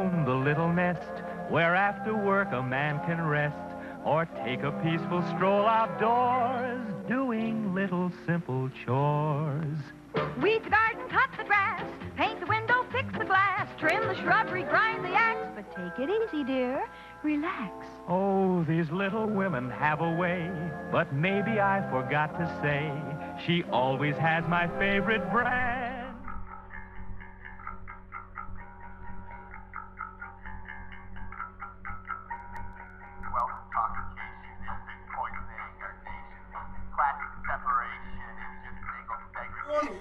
own the little nest where after work a man can rest or take a peaceful stroll outdoors doing little simple chores. Weed the garden, cut the grass, paint the window, fix the glass, trim the shrubbery, grind the axe. But take it easy, dear. Relax. Oh, these little women have a way, but maybe I forgot to say, she always has my favorite brand.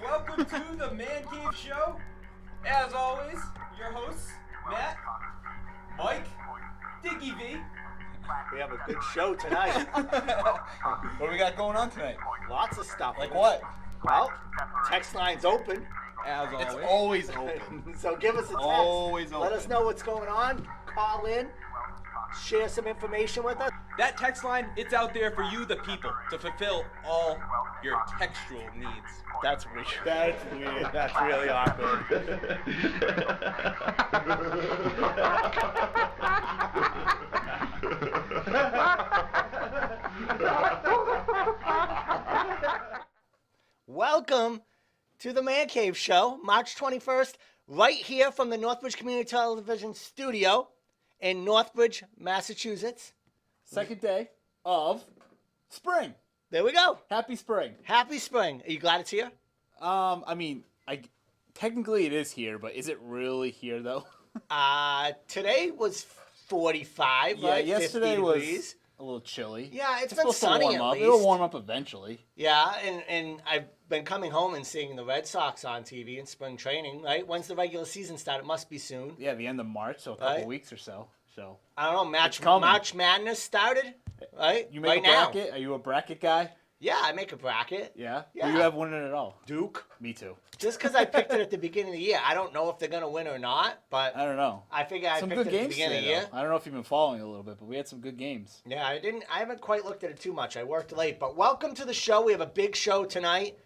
Welcome to the ManCave Show. As always, your hosts, Matt, Mike, Dickie V. We have a good show tonight. What do we got going on tonight? Lots of stuff. Like what? Well, text line's open. As always. It's always open. So give us a text. Always open. Let us know what's going on. Call in. Share some information with us. That text line, it's out there for you, the people, to fulfill all your textual needs. That's weird. That's weird. That's really awkward. Welcome to the ManCave Show, March 21st, right here from the Northbridge Community Television Studio in Northbridge, Massachusetts. Second day of spring. There we go. Happy spring. Happy spring. Are you glad it's here? I mean, technically it is here, but is it really here though? Today was 45, Yeah, right? yesterday 50 was degrees. a little chilly. Yeah, it's been supposed to sunny warm at up. least. It'll warm up eventually. Yeah, and I've been coming home and seeing the Red Sox on TV in spring training, right? When's the regular season start? It must be soon. Yeah, the end of March, so a couple Right. weeks or so. So I don't know, It's coming. March Madness started, right? you make right a now. bracket? Are you a bracket guy? Yeah, I make a bracket. Yeah. Yeah. Who you have winning it all? Duke. Me too. Just because I picked it at the beginning of the year. I don't know if they're going to win or not, but I don't know. I figure I Some picked good it at the games beginning of the today, year. though. I don't know if you've been following a little bit, but we had some good games. Yeah, I haven't quite looked at it too much. I worked late, but welcome to the show. We have a big show tonight.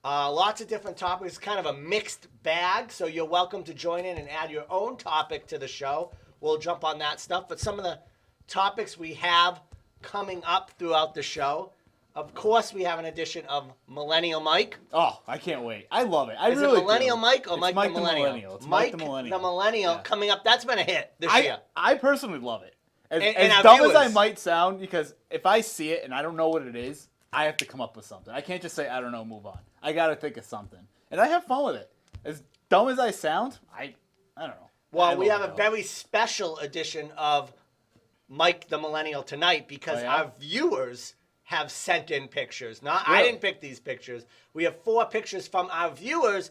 Lots of different topics, kind of a mixed bag, so you're welcome to join in and add your own topic to the show. We'll jump on that stuff, but some of the topics we have coming up throughout the show. Of course, we have an edition of Millennial Mike. Oh, I can't wait. I love it. Is really it Millennial do. Mike or It's Mike the Millennial? It's Mike the Millennial. The Millennial Yeah. coming up. That's been a hit this year. I personally love it. And As our dumb as I viewers. might sound, because if I see it and I don't know what it is, I have to come up with something. I can't just say, I don't know, move on. I got to think of something. And I have fun with it. As dumb as I sound, I don't know. Well, we have a though. very special edition of Mike the Millennial tonight because Oh, yeah? our viewers have sent in pictures. I Really? didn't pick these pictures. We have 4 pictures from our viewers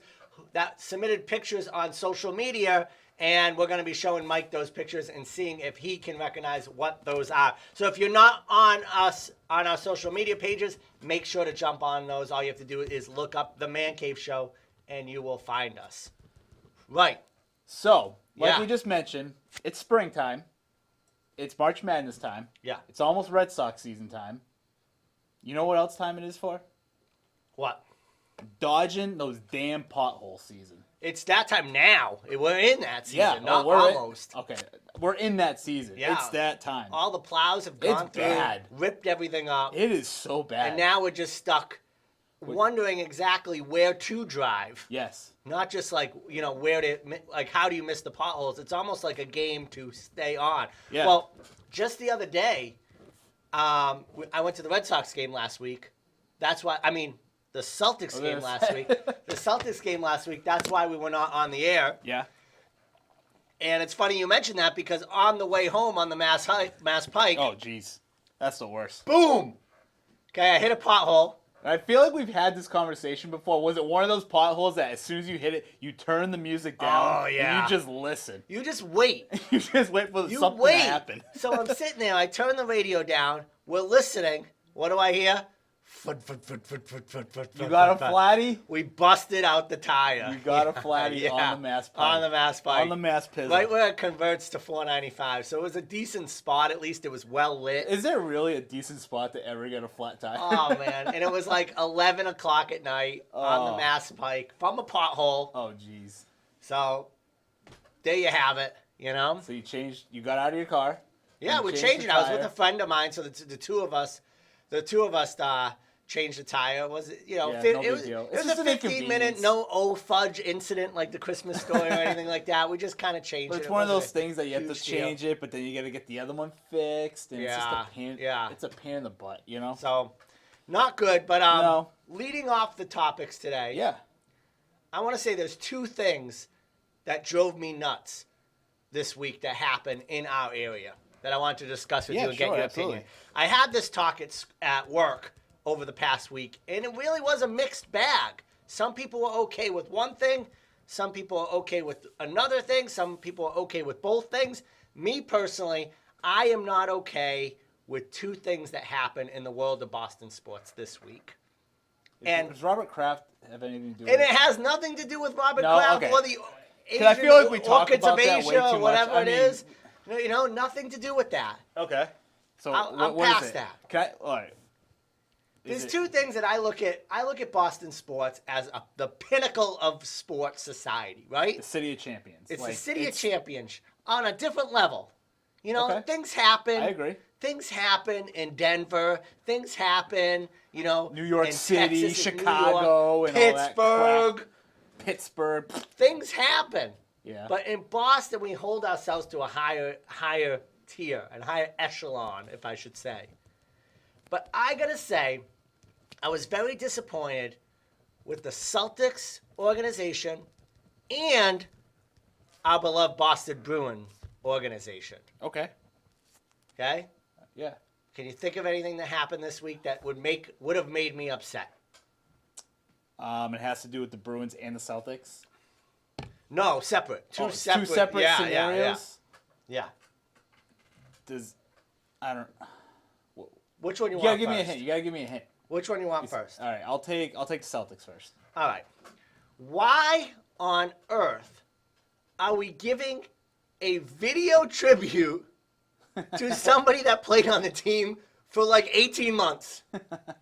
that submitted pictures on social media, and we're going to be showing Mike those pictures and seeing if he can recognize what those are. So if you're not on us on our social media pages, make sure to jump on those. All you have to do is look up the ManCave Show, and you will find us. Right. So, like Yeah. we just mentioned, it's springtime. It's March Madness time. Yeah. It's almost Red Sox season time. You know what else time it is for? What? Dodging those damn pothole season. It's that time now. We're in that season, Yeah, not we're almost. Okay, we're in that season. Yeah. It's that time. All the plows have gone It's through, bad. ripped everything up, It is so bad. and now we're just stuck wondering exactly where to drive. Yes. Not just like, where to, like, how do you miss the potholes? It's almost like a game to stay on. Yeah. Well, just the other day, I went to the Red Sox game last week. That's why, the Celtics game last week. The Celtics game last week, that's why we were not on the air. Yeah. And it's funny you mentioned that because on the way home on the Mass Pike, Oh, jeez. That's the worst. boom! Okay, I hit a pothole. I feel like we've had this conversation before. Was it one of those potholes that as soon as you hit it, you turn the music down Oh, yeah. and you just listen? You just wait. You just wait for You something wait. to happen. So I'm sitting there. I turn the radio down. We're listening. What do I hear? You got a flatty? We busted out the tire. You got a flatty Yeah. on the Mass Pike. On the Mass Pike. On the Mass Pizzle. Right where it converts to 495. So it was a decent spot. At least it was well lit. Is there really a decent spot to ever get a flat tire? Oh, man. And it was like 11 o'clock at night on the Oh. Mass Pike from a pothole. Oh, jeez. So there you have it. You know? So you got out of your car. Yeah, and we you changed it. I was with tire. a friend of mine, so the two of us changed the tire. Was it, Yeah, no it big was, deal. It It's was a just an 15-minute, inconvenience. no fudge incident like the Christmas story or anything like that. We just kind of changed But it. it's It one of wasn't those a things that you have to huge deal. change it, but then you got to get the other one fixed, and it's just Yeah, a pain. yeah. It's a pain in the butt, you know. So, not good. But No. leading off the topics today, Yeah. I want to say there's two things that drove me nuts this week that happened in our area that I want to discuss with Yeah, you and get sure, your absolutely. opinion. I had this talk at work over the past week, and it really was a mixed bag. Some people were okay with one thing. Some people are okay with another thing. Some people are okay with both things. Me personally, I am not okay with two things that happened in the world of Boston sports this week. And- Does Robert Kraft have anything to do with And it? it has nothing to do with Robert No, Kraft okay. or the Asian I feel like we talk orchids about of that way Asia too or whatever much. I it mean- is. You know, nothing to do with that. Okay. So I'm what is past it? that. Can I? All right. There's two things that I look at. I look at Boston sports as the pinnacle of sports society, right? The City of Champions. It's Like, the city of champions on a different level. You know, Okay. things happen. I agree. Things happen in Denver. Things happen, you know, New York in City, Texas, in New Chicago, York, and all that crap. Pittsburgh. Pittsburgh. Things happen. Yeah. But in Boston, we hold ourselves to a higher tier and higher echelon, if I should say. But I gotta say, I was very disappointed with the Celtics organization and our beloved Boston Bruins organization. Okay. Okay? Yeah. Can you think of anything that happened this week that would have made me upset? It has to do with the Bruins and the Celtics. No, separate. Two Oh, separate. Two separate yeah, scenarios. Yeah. I don't. Which one you You want gotta give me a first? hint. You gotta give me a hint. Which one you want first? All right. I'll take the Celtics first. All right. Why on earth are we giving a video tribute to somebody that played on the team for like 18 months?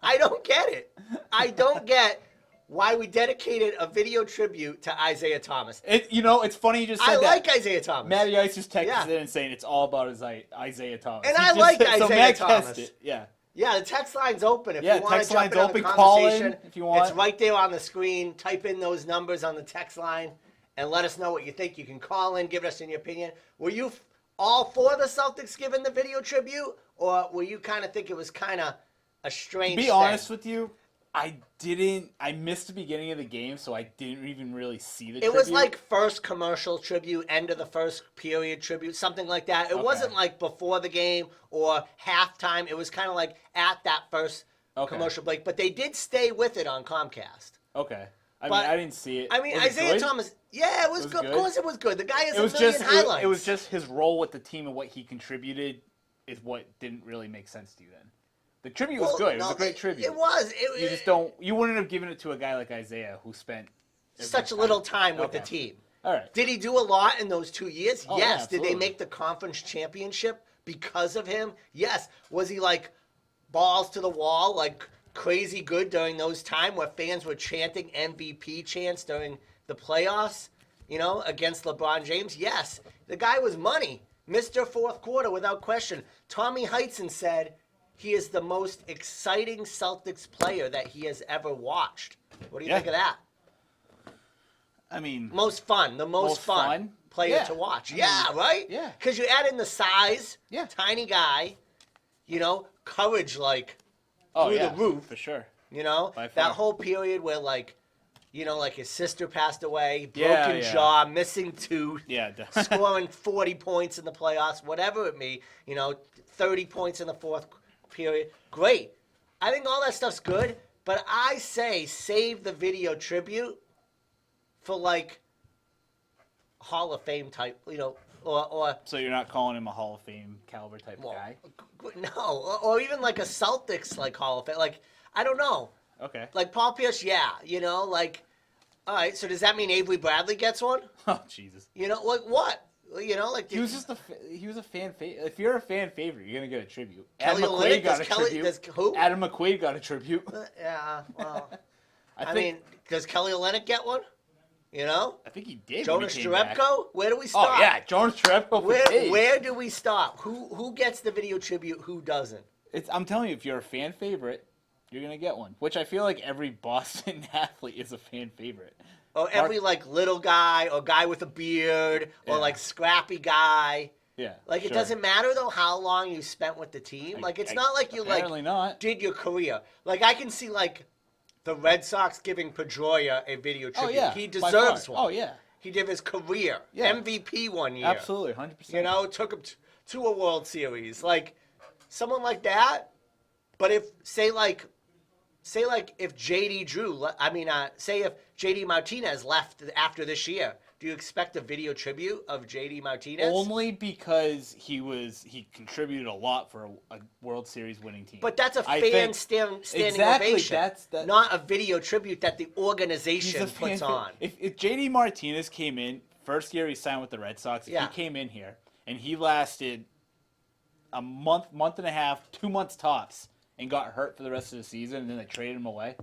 I don't get it. I don't get why we dedicated a video tribute to Isaiah Thomas. It's funny you just said I that. like Isaiah Thomas. Matty Ice just texted Yeah. in and saying it's all about Isaiah Thomas. And He I just like said- so Isaiah Matt Thomas. guessed it. Yeah. Yeah, the text line's open. If Yeah, you want to text jump line's in on the open. Call in conversation, if you want. It's right there on the screen. Type in those numbers on the text line and let us know what you think. You can call in, give us your opinion. Were you all for the Celtics giving the video tribute, or were you kind of think it was kind of a strange To be thing? honest with you, I didn't. I missed the beginning of the game, so I didn't even really see the It tribute. was like first commercial tribute, end of the first period tribute, something like that. It Okay. wasn't like before the game or halftime. It was kind of like at that first Okay. commercial break. But they did stay with it on Comcast. Okay. I But- mean, I didn't see it. I mean, Was it Isaiah good? Thomas, yeah, it was, It was good. good? Of course it was good. The guy has It was a million just highlights. it was just his role with the team and what he contributed is what didn't really make sense to you then. The tribute was Well, good. It was no, a great tribute. It was. You just don't. You wouldn't have given it to a guy like Isaiah who spent such a little time with the Okay. team. All right. Did he do a lot in those 2 years? Oh, yeah, Yes. Did they absolutely. make the conference championship because of him? Yes. Was he like balls to the wall, like crazy good during those time where fans were chanting MVP chants during the playoffs, against LeBron James? Yes. The guy was money. Mr. Fourth Quarter, without question. Tommy Heitzen said he is the most exciting Celtics player that he has ever watched. What do you Yeah. think of that? I mean, Most fun, the most fun player Yeah. to watch. I mean, Yeah, right? yeah. Because you add in the size, Yeah. tiny guy, courage through the roof, for sure. By that far. whole period where like his sister passed away, Yeah, broken yeah. jaw, missing tooth, Yeah. scoring 40 points in the playoffs, whatever it may, 30 points in the fourth period. Great. I think all that stuff's good, but I say save the video tribute for like Hall of Fame type, or So you're not calling him a Hall of Fame caliber type well, guy? no, or even like a Celtics like Hall of Fame. Like, I don't know. Okay. Like Paul Pierce, yeah, all right, so does that mean Avery Bradley gets one? Oh Jesus. Like what? He was just he was a fan favorite. If you're a fan favorite, you're gonna get a tribute. Kelly Adam McQuaid Olynyk, got does a Kelly- tribute. does who? Adam McQuaid got a tribute. Yeah, well, I I think. mean, does Kelly Olynyk get one? You know? I think he did. Jonas when he came back. Jerebko? Where do we stop? Oh yeah, Jonas Jerebko. Where do we stop? Who gets the video tribute? Who doesn't? I'm telling you, if you're a fan favorite, you're gonna get one. Which I feel like every Boston athlete is a fan favorite. Or every like little guy or guy with a beard or like scrappy guy. Yeah. Like it doesn't matter though how long you spent with the team. Like it's not like you did your career. Like I can see like the Red Sox giving Pedroia a video tribute. Oh, yeah, He deserves one. Oh yeah. He did his career. Yeah. MVP one year. Absolutely, 100%. You know, took him to a World Series. Like someone like that. But if say like if JD Drew, say if JD Martinez left after this year, do you expect a video tribute of JD Martinez? Only because he contributed a lot for a World Series winning team. But that's a standing exactly, ovation. That's not a video tribute that the organization puts on. If JD Martinez came in, first year he signed with the Red Sox, if he came in here and he lasted a month and a half, 2 months tops, and got hurt for the rest of the season, and then they traded him away,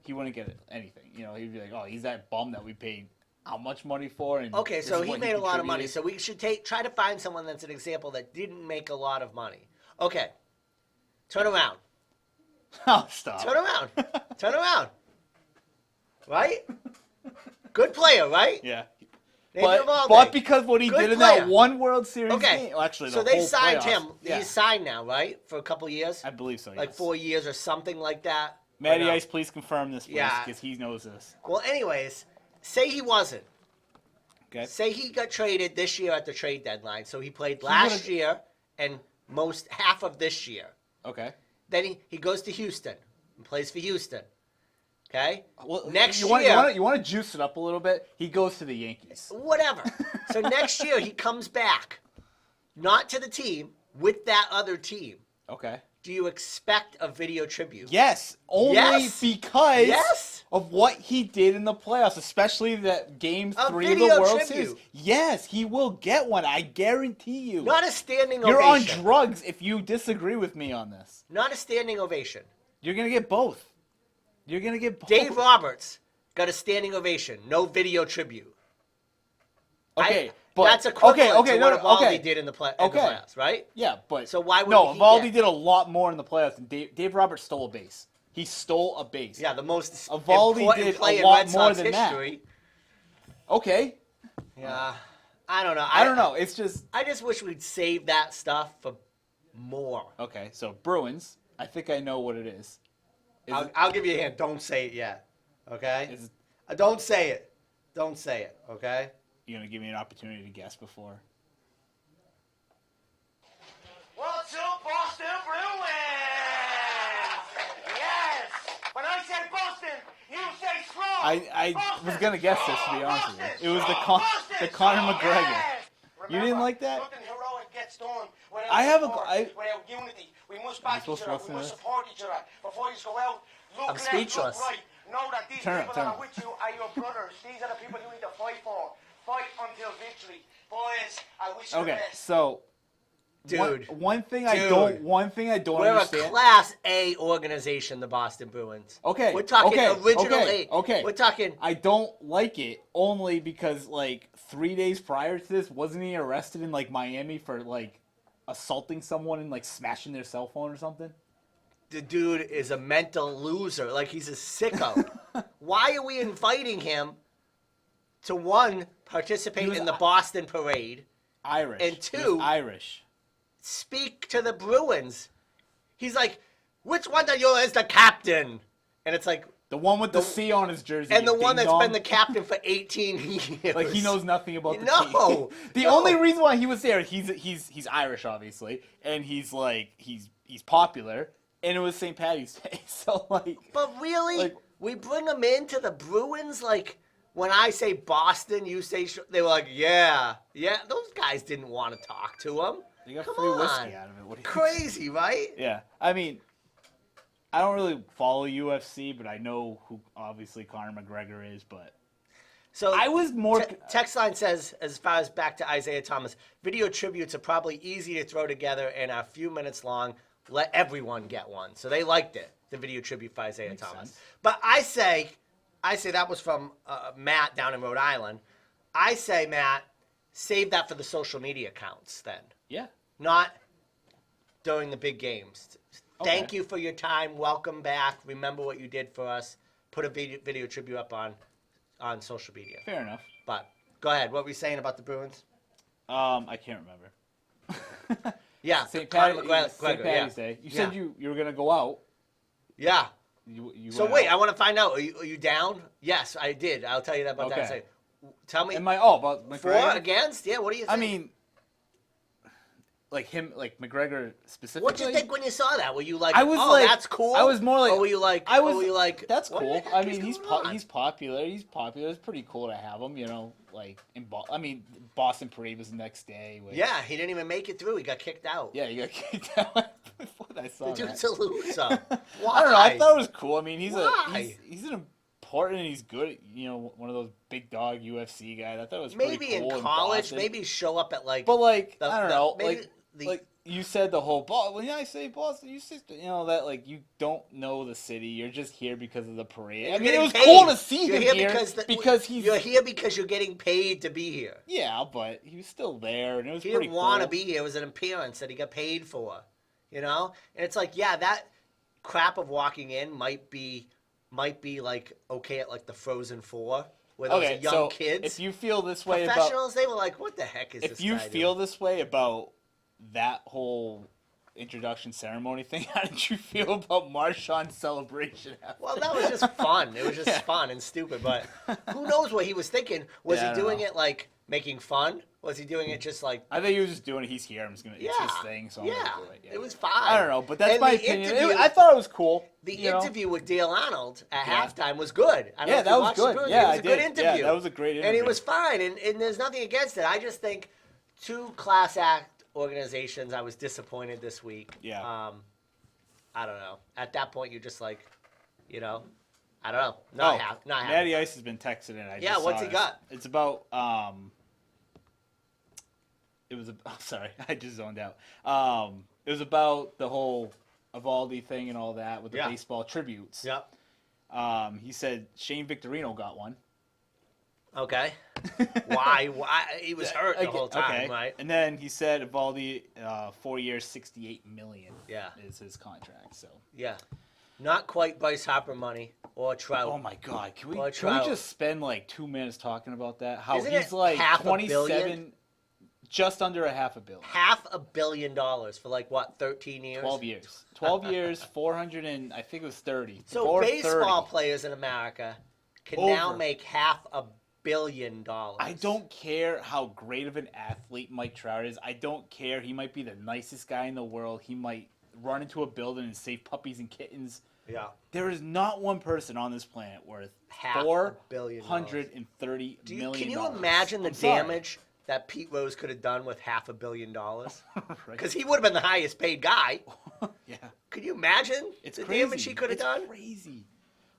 he wouldn't get anything. You know, he'd be like, oh, he's that bum that we paid how much money for? And okay, so he made a lot of money. So we should try to find someone that's an example that didn't make a lot of money. Okay, turn around. Oh, stop. Turn around. Turn around. Right? Good player, right? Yeah. But because what he did in player. that one World Series game. Well, actually, so they signed him. Yeah. He's signed now, right? For a couple years? I believe so, Like 4 years or something like that. Matty Ice, please confirm this, please, Yeah. because he knows this. Well, anyways, say he wasn't. Okay. Say he got traded this year at the trade deadline, so he played last year and half of this year. Okay. Then he goes to Houston and plays for Houston. Okay? Well, next you year... You want to juice it up a little bit? He goes to the Yankees. Whatever. So next year he comes back, not to the team, with that other team. Okay. Do you expect a video tribute? Yes. Only because of what he did in the playoffs, especially that Game 3 of the World Series. Yes, he will get one. I guarantee you. Not a standing ovation. You're on drugs if you disagree with me on this. Not a standing ovation. You're going to get both. You're going to get both. Dave Roberts got a standing ovation. No video tribute. Okay. That's equivalent to what Evaldi did in the playoffs, right? Yeah, but... So why would Evaldi did a lot more in the playoffs, and Dave Roberts stole a base. He stole a base. Yeah, the most Evaldi important did play a in lot Red more Sox than history. That. Okay. Yeah. I don't know. I don't know. It's just... I just wish we'd save that stuff for more. Okay, so Bruins, I think I know what it is. I'll give you a hint. Don't say it yet. Okay? Don't say it. Don't say it. Okay? You're going to give me an opportunity to guess before. What's up, Boston Bruins? Yes! When I say Boston, you say strong! I was going to guess this, to be honest with you. It was the Conor McGregor. Yes. You didn't like that? Nothing heroic gets done without unity. We must back each other. We must support each other. Before you go out, look left, speechless. look right. Know that these people that are with you are your brothers. These are the people you need to fight for. Fight until victory. Boys, I wish you the best. Okay, so... Dude. One thing I don't We're understand. a Class A organization, the Boston Bruins. Okay. We're talking original A. Okay. We're talking... I don't like it only because, like, 3 days prior to this, wasn't he arrested in, like, Miami for, like, assaulting someone and, like, smashing their cell phone or something? The dude is a mental loser. Like, he's a sicko. Why are we inviting him to, one, participate in the Boston parade? Irish. And two... Irish. Speak to the Bruins. He's like, which one of you is the captain? And it's like... The one with the C on his jersey. And the one that's been the captain for 18 years. Like, he knows nothing about the team. The only reason why he was there, he's Irish, obviously. And he's, like, he's popular. And it was St. Paddy's Day. So, like... But really? Like, we bring him into the Bruins? Like, when I say Boston, you say... They were like, yeah. Those guys didn't want to talk to him. You got free whiskey out of it. Crazy, right? Yeah. I mean, I don't really follow UFC, but I know who obviously Conor McGregor is. But so I was more. Text line says, as far as back to Isaiah Thomas, video tributes are probably easy to throw together and are a few minutes long. Let everyone get one. So they liked it, the video tribute for Isaiah Thomas. Sense. But I say, I say that was from Matt down in Rhode Island. I say, Matt, save that for the social media accounts then. Yeah. Not during the big games. Okay. Thank you for your time. Welcome back. Remember what you did for us. Put a video tribute up on social media. Fair enough. But go ahead. What were you saying about the Bruins? I can't remember. Yeah. St. Conor Patty's Day. You said you were gonna go out. Yeah. You So went wait, out. I want to find out. Are you down? Yes, I did. I'll tell you that about that. in a Okay. second. Tell me. About For, McGregor? against? Yeah. What do you think? I mean, like McGregor specifically. What'd you think when you saw that? Were you like, I was oh, like, that's cool? I was more like, or were you like, that's what cool. the heck I is mean, he's going on? he's popular. He's popular. It's pretty cool to have him. Like Boston Parade was the next day. Yeah, he didn't even make it through. He got kicked out. Yeah, you got kicked out before I saw The that. dude's a loser. Why? I don't know. I thought it was cool. I mean, he's Why? he's an important and he's good. One of those big dog UFC guys. I thought it was Maybe pretty cool in college, Boston. maybe show up at like. But like, the- I don't the- know. maybe Like you said, the whole when I say Boston, you say that like you don't know the city. You're just here because of the parade. I mean, it was cool to see You're him here here because he's you're here because you're getting paid to be here. yeah, but he was still there, and it was He pretty didn't want to cool. be here. It was an appearance that he got paid for, And it's like, yeah, that crap of walking in might be like okay at like the Frozen Four where those are young so kids. if you feel this way about Professionals, they were like, what the heck is this if you guy feel doing? this way about that whole introduction ceremony thing, how did you feel about Marshawn's celebration after? Well, that was just fun. It was just fun and stupid, but who knows what he was thinking? Was Yeah, I he don't doing know. it like making fun? Was he doing it just like I think he was just doing it. He's here. It's his thing. So I'm yeah, gonna do it. Yeah. it was fine. I don't know, but that's And my the opinion. interview- I thought it was cool. The you know? interview with Dale Arnold at Yeah. halftime was good. I don't know Yeah, if that you was watched the good. Bruins. Yeah, it was I a good did. interview. Yeah, that was a great And it interview. was fine, and there's nothing against it. I just think two class act organizations. I was disappointed this week. Yeah. I don't know. At that point, you're just like, I don't know. Not happy. Matty Ice has been texting in. I Yeah, just what's saw he it. got? It's about it was sorry, I just zoned out. It was about the whole Evaldi thing and all that with the Yeah. baseball tributes. Yep. He said Shane Victorino got one. Okay. Why? He was hurt the whole time, okay. right? And then he said Evaldi, 4 years, $68 million. Yeah. Is his contract. So. Yeah. Not quite Bryce Harper money or Trout. Oh my God! Can we Or can we Trout. just spend like 2 minutes talking about that? How Isn't he's it like half a 27, billion? just under a half a billion. $500 million for like what, 13 years? 12 years. 12 years, 400 and I think it was 30. So 430. baseball players in America can now Over. make $500 million. I don't care how great of an athlete Mike Trout is. I don't care. He might be the nicest guy in the world. He might run into a building and save puppies and kittens. Yeah. There is not one person on this planet worth $500 million. $430 million. Can you imagine the I'm sorry. damage that Pete Rose could have done with $500 million? Right. Because he would have been the highest paid guy. Yeah. Could you imagine It's the crazy. damage he could have It's done? crazy.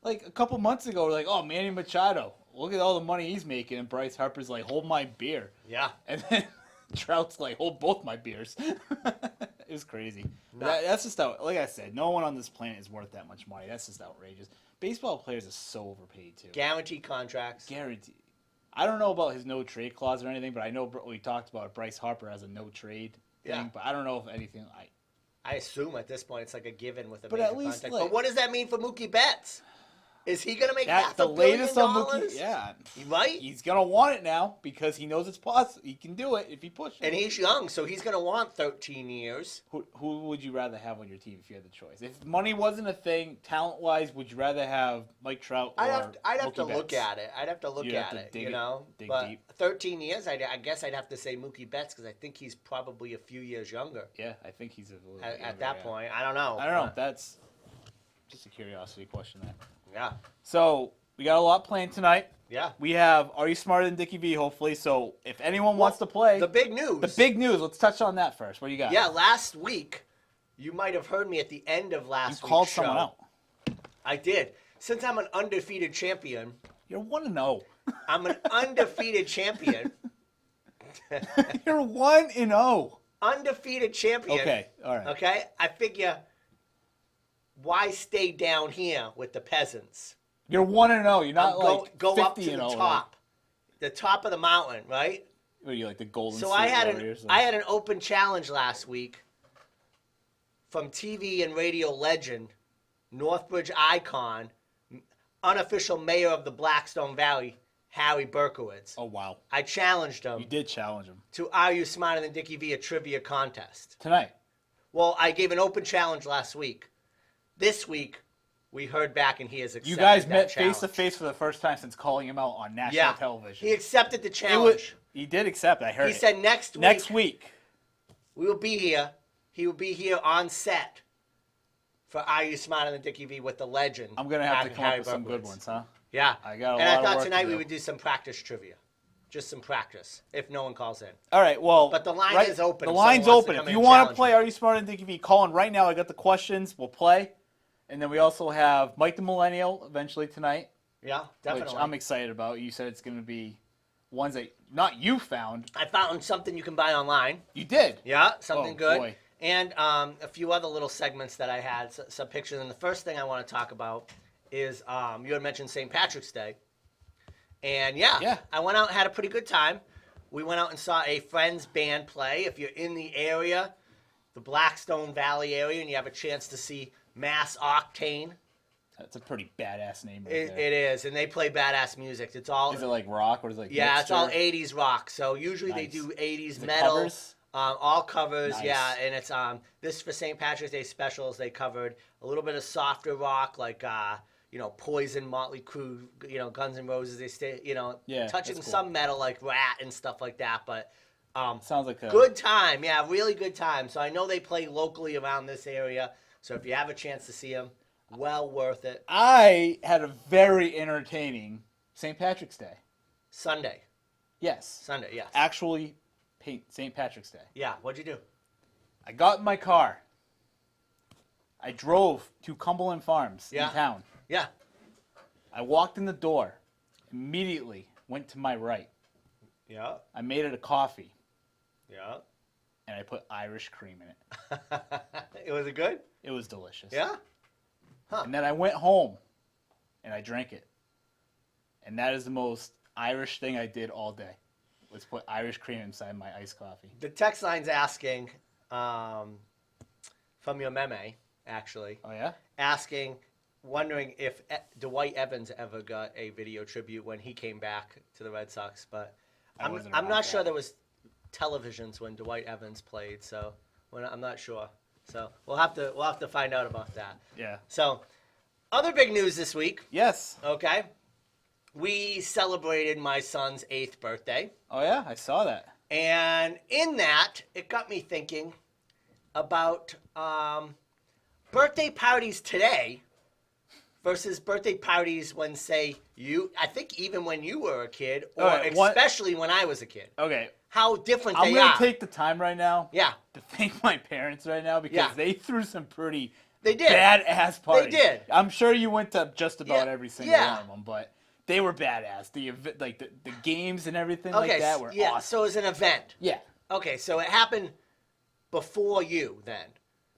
Like a couple months ago, we're like, oh, Manny Machado. Look at all the money he's making. And Bryce Harper's like, hold my beer. Yeah. And then Trout's like, hold both my beers. It was crazy. No. That's just how, like I said, no one on this planet is worth that much money. That's just outrageous. Baseball players are so overpaid, too. Guaranteed contracts. Guaranteed. I don't know about his no trade clause or anything, but I know we talked about it. Bryce Harper has a no trade thing, Yeah. but I don't know if anything. I assume at this point it's like a given with a But major at least, contract. like- But what does that mean for Mookie Betts? Is he going to make That's $500 the million? latest on Mookie. Yeah. Right? He's going to want it now because he knows it's possible. He can do it if he pushes. And he's young, so he's going to want 13 years. Who would you rather have on your team if you had the choice? If money wasn't a thing, talent-wise, would you rather have Mike Trout or I'd have to Mookie look Betts? at it. I'd have to look You'd have at to it, dig dig But deep. 13 years, I guess I'd have to say Mookie Betts because I think he's probably a few years younger Yeah, I think he's a little bit at younger, that yeah. point. I don't know. I don't know. but- That's just a curiosity question. That. Yeah. So we got a lot planned tonight. Yeah. We have Are You Smarter Than Dickie V? Hopefully, so if anyone wants to play, The big news. the big news. Let's touch on that first. What do you got? Yeah, last week, you might have heard me at the end of you last called week's someone show. out. I did. Since I'm an undefeated champion, You're 1-0. I'm an undefeated champion. You're 1-0. Undefeated champion. Okay, all right. Okay? I figure, why stay down here with the peasants? You're 1-0. You're not go like up to 50 the and top, the top of the mountain, right? What are you, like the Golden So State I had Warriors? I had an open challenge last week from TV and radio legend, Northbridge icon, unofficial mayor of the Blackstone Valley, Harry Berkowitz. Oh, wow. I challenged him You did challenge him. to Are You Smarter Than Dickie V, a trivia contest. Tonight. Well, I gave an open challenge last week. This week, we heard back and he has accepted You guys that met challenge. face to face for the first time since calling him out on national television. He accepted the challenge. He did accept. I heard. He said next week we will be here. He will be here on set for Are You Smarter Than Dickie V with the legend. I'm gonna have to come Harry up with some good Berkowitz. ones, huh? Yeah. I got a and lot I of thought work tonight to we do. would do some practice trivia. Just some practice, if no one calls in. All right, well. But the line is open. The if line's someone wants to open. come If in you and want to challenge play me. Are You Smarter Than Dickie V, call in right now. I got the questions. We'll play. And then we also have Mike the Millennial eventually tonight. Yeah, definitely. Which I'm excited about. You said it's going to be ones that not you found. I found something you can buy online. You did? Yeah, something Oh, good. boy. And a few other little segments that I had, some pictures. And the first thing I want to talk about is you had mentioned St. Patrick's Day. And yeah, I went out and had a pretty good time. We went out and saw a Friends band play. If you're in the area, the Blackstone Valley area, and you have a chance to see Mass Octane. That's a pretty badass name right there. It is, and they play badass music. It's all Is it like rock or is it like yeah, mixture? it's all 80s rock. So usually they Nice. do 80s Is it metal. covers? All covers, Nice. yeah, and it's this for St. Patrick's Day specials. They covered a little bit of softer rock, like Poison, Motley Crue, Guns N' Roses. They stay, touching that's cool. some metal like Rat and stuff like that. But Sounds like a good time, yeah, really good time. So I know they play locally around this area. So if you have a chance to see them, well worth it. I had a very entertaining St. Patrick's Day. Sunday, Yes. yes. Actually, St. Patrick's Day. Yeah, what'd you do? I got in my car. I drove to Cumberland Farms in town. Yeah. I walked in the door. Immediately went to my right. Yeah. I made it a coffee. Yeah. And I put Irish cream in it. Was it good? It was delicious. Yeah? And then I went home and I drank it. And that is the most Irish thing I did all day. Was put Irish cream inside my iced coffee. The text line's asking, from your meme, actually. Oh, yeah? Wondering if Dwight Evans ever got a video tribute when he came back to the Red Sox. But I'm not sure there was televisions when Dwight Evans played, so I'm not sure. So we'll have to find out about that. Yeah. So, other big news this week. Yes. Okay. We celebrated my son's 8th birthday. Oh, yeah? I saw that. And in that, it got me thinking about birthday parties today versus birthday parties when, say, I think even when you were a kid, or especially when I was a kid. Okay. How different I'm they are. going to take the time right now Yeah. to thank my parents right now because they threw some pretty badass parties. They did. I'm sure you went to just about Yeah. every single one of them, but they were badass. The games and everything like that were awesome. So it was an event. Yeah. Okay, so it happened before you then.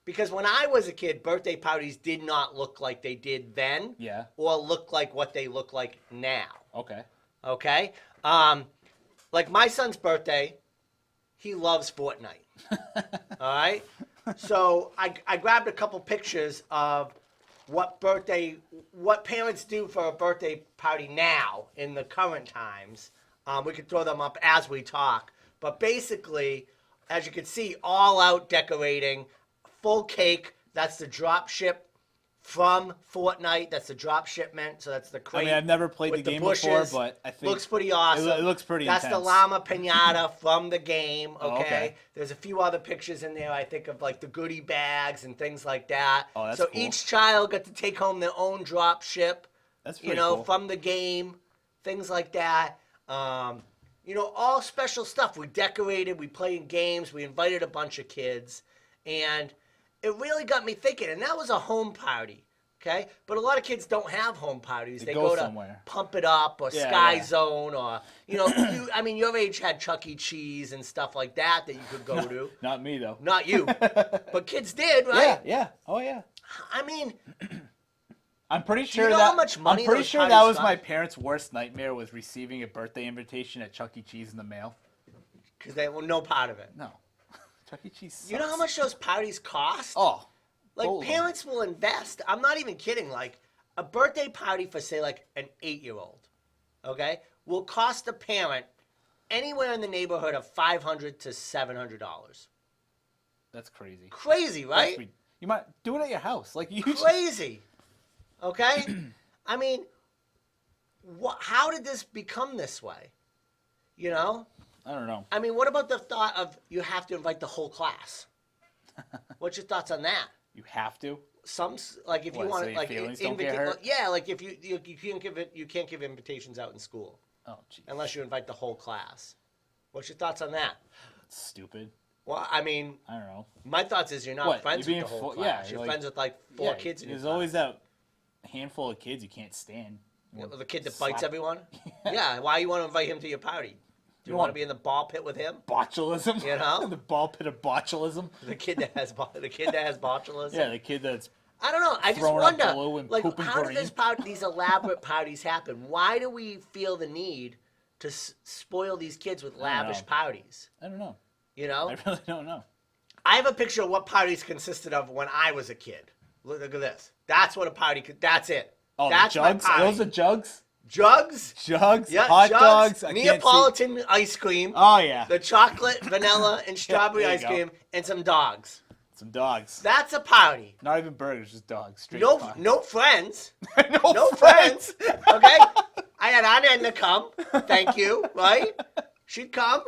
Because when I was a kid, birthday parties did not look like they did then. Yeah. Or look like what they look like now. Okay. Okay? Like my son's birthday, he loves Fortnite. All right? So I grabbed a couple pictures of what parents do for a birthday party now in the current times. We could throw them up as we talk. But basically, as you can see, all out decorating, full cake. That's the drop ship from Fortnite. That's the drop shipment. So that's the crate. I mean, I've never played the game before, but I think looks pretty awesome. It looks pretty That's intense. the llama pinata from the game. Okay? Oh, okay. There's a few other pictures in there. I think of like the goodie bags and things like that. Oh, that's so cool. each child got to take home their own drop ship. That's pretty cool. From the game, things like that. All special stuff. We decorated. We played games. We invited a bunch of kids, and it really got me thinking. And that was a home party. Okay, but a lot of kids don't have home parties. They go to somewhere. Pump It Up or Sky Zone or your age had Chuck E. Cheese and stuff like that you could go to. Not me though. Not you, but kids did, right? Yeah. Oh yeah. I mean, I'm pretty you sure know that how much money I'm pretty those sure that parties was my cost? parents' worst nightmare was receiving a birthday invitation at Chuck E. Cheese in the mail. Because they were no part of it. No, Chuck E. Cheese sucks. You know how much those parties cost? Oh, Like, boatload. parents will invest. I'm not even kidding. Like, a birthday party for, say, like, an 8-year-old, okay, will cost a parent anywhere in the neighborhood of $500 to $700. That's crazy. Crazy, right? You might do it at your house, like you. Crazy. Okay? I mean, how did this become this way? You know? I don't know. I mean, what about the thought of you have to invite the whole class? What's your thoughts on that? You have to. Some like if you What, want so to your like feelings don't get hurt? yeah, like if you can't give invitations out in school Oh, jeez. unless you invite the whole class. What's your thoughts on that? That's stupid. Well, I mean, I don't know. my thoughts is you're not What, friends you're with the being whole full- class. yeah, You're like- friends with like four kids in your There's class. always that handful of kids you can't stand. Yeah, the kid that bites Slap- everyone. Yeah, why you want to invite him to your party? Do you You want to want- be in the ball pit with him? Botulism. You know? The ball pit of botulism. The kid that has botulism. Yeah, the kid that's I don't know. I just Throwing up wonder, glue and like, pooping how do green. these elaborate parties happen? Why do we feel the need to spoil these kids with lavish know. parties? I don't know. You know, I really don't know. I have a picture of what parties consisted of when I was a kid. Look at this. That's what a party could. That's it. Oh, That's the my jugs. party. Those are jugs. Jugs. Jugs. Yeah, Hot jugs, dogs. I can't see. Neapolitan ice cream. Oh yeah. The chocolate, vanilla, and strawberry there you ice go. cream, and some dogs. Some dogs. That's a party. Not even burgers, just dogs. Straight No, dogs. no friends. no, No friends. Okay? I had Anna to come. Thank you, right? She'd come.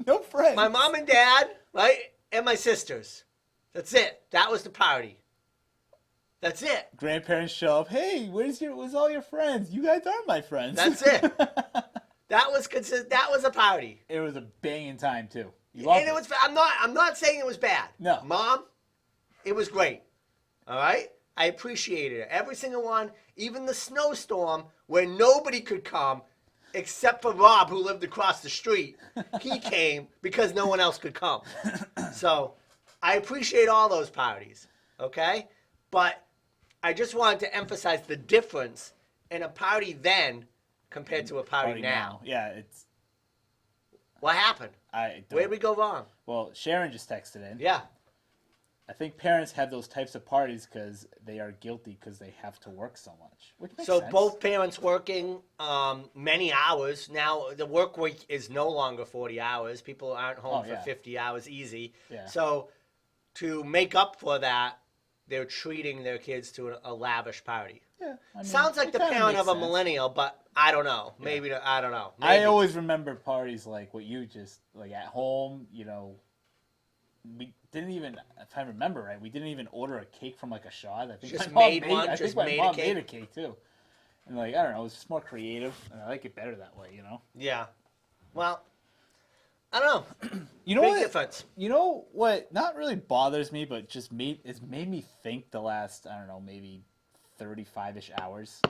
No friends. My mom and dad, right? And my sisters. That's it. That was the party. That's it. Grandparents show up. Hey, where's all your friends? You guys aren't my friends. That's it. That was a party. It was a banging time too. You loved And it was I'm not saying it was bad. No. Mom, it was great. All right? I appreciated it. Every single one, even the snowstorm where nobody could come except for Rob, who lived across the street. He came because no one else could come. So I appreciate all those parties, okay? But I just wanted to emphasize the difference in a party then compared to a party now. Yeah, it's. What happened? Where did we go wrong? Well, Sharon just texted in. Yeah. I think parents have those types of parties because they are guilty because they have to work so much. Which makes So sense. both parents working many hours. Now the work week is no longer 40 hours. People aren't home for yeah. 50 hours easy. Yeah. So to make up for that, they're treating their kids to a lavish party. Yeah, I mean, Sounds like it the kinda parent makes of a sense. millennial, but I don't know. Maybe I don't know. I Maybe. always remember parties like what you just like at home. You know, we didn't even, if I remember right, we didn't even order a cake from like a shop. I think Just my mom made one, I just think my made a mom cake? made a cake too. And like I don't know, it was just more creative, and I like it better that way. You know. Yeah. Well, I don't know. You know Big what? difference. You know what? Not really bothers me, but just it's made me think the last I don't know maybe 35-ish hours.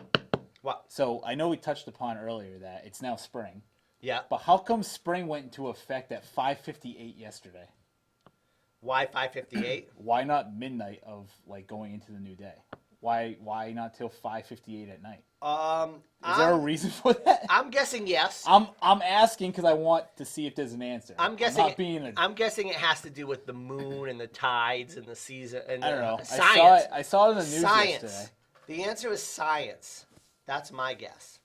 What? So I know we touched upon earlier that it's now spring, Yeah. but how come spring went into effect at 5:58 yesterday? Why 5:58? Why not midnight of like going into the new day? Why not till 5:58 at night? Is there a reason for that? I'm guessing yes. I'm asking because I want to see if there's an answer. I'm guessing. not being a, I'm guessing it has to do with the moon and the tides and the season and I don't know. science. I saw it in the news Science. yesterday. The answer is science. That's my guess.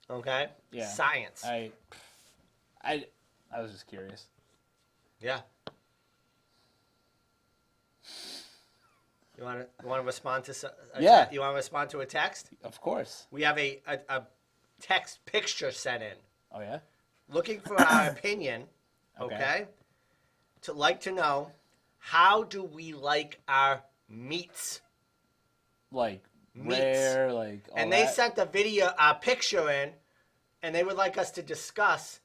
Okay. Yeah. Science. I was just curious. Yeah. You want to respond to Yeah. You want to respond to a text? Of course. We have a text picture sent in Oh yeah. looking for our opinion. Okay. To know how do we like our meats? Like Meats. rare, like all And they that. sent a picture in, and they would like us to discuss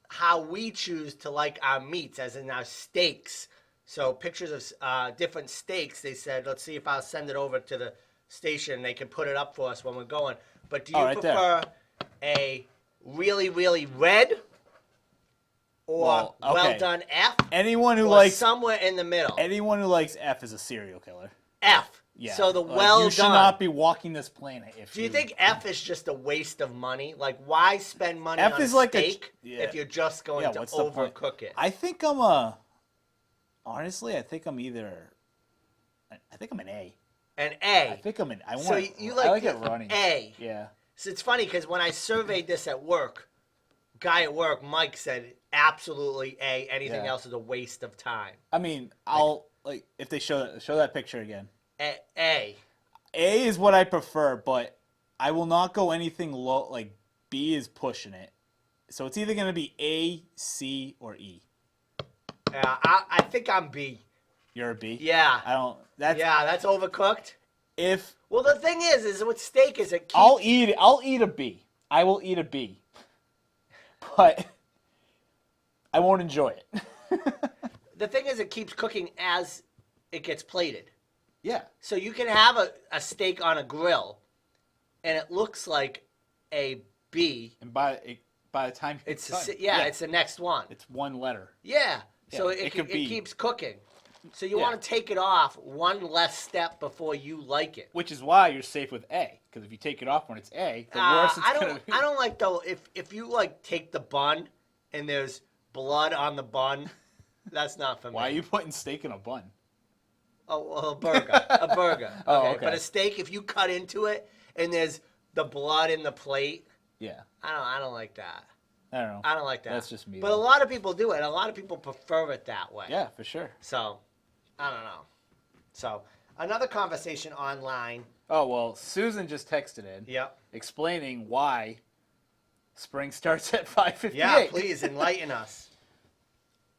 how we choose to like our meats, as in our steaks. So pictures of different steaks. They said, let's see if I'll send it over to the station. They can put it up for us when we're going. But do you right there. prefer a really, really red or Well, okay. well done F? Anyone who Or likes somewhere in the middle. anyone who likes F is a serial killer. F. Yeah. So the you should done. not be walking this planet. Do you think F is just a waste of money? Like, why spend money on is a like steak if you're just going to what's the point? overcook it? I think honestly, I think I'm an A. An A. I think I'm an. I like it running. A. Yeah. So it's funny because when I surveyed this at work, guy at work, Mike, said absolutely A. Anything else is a waste of time. I mean, if they show that picture again. A. A is what I prefer, but I will not go anything low. Like B is pushing it, so it's either going to be A, C, or E. Yeah, I think I'm B. You're a B. Yeah. I don't. That's overcooked. Well, the thing is with steak is it keeps... I'll eat a B. I will eat a B. But I won't enjoy it. The thing is it keeps cooking as it gets plated. Yeah. So you can have a steak on a grill, and it looks like a B. And by the time it's done, it's the next one. It's one letter. Yeah. So it keeps cooking. So you want to take it off one less step before you like it. Which is why you're safe with A, because if you take it off when it's A, the worse it's going to be. I don't like though if you like take the bun and there's blood on the bun, that's not for me. Why are you putting steak in a bun? Oh, well, a burger. Okay. But a steak, if you cut into it and there's the blood in the plate, yeah, I don't like that. I don't know. I don't like that. That's just me. But a lot of people do it. A lot of people prefer it that way. Yeah, for sure. So, I don't know. So, another conversation online. Oh, well, Susan just texted in. Yep. Explaining why spring starts at 5:58. Yeah, please enlighten us.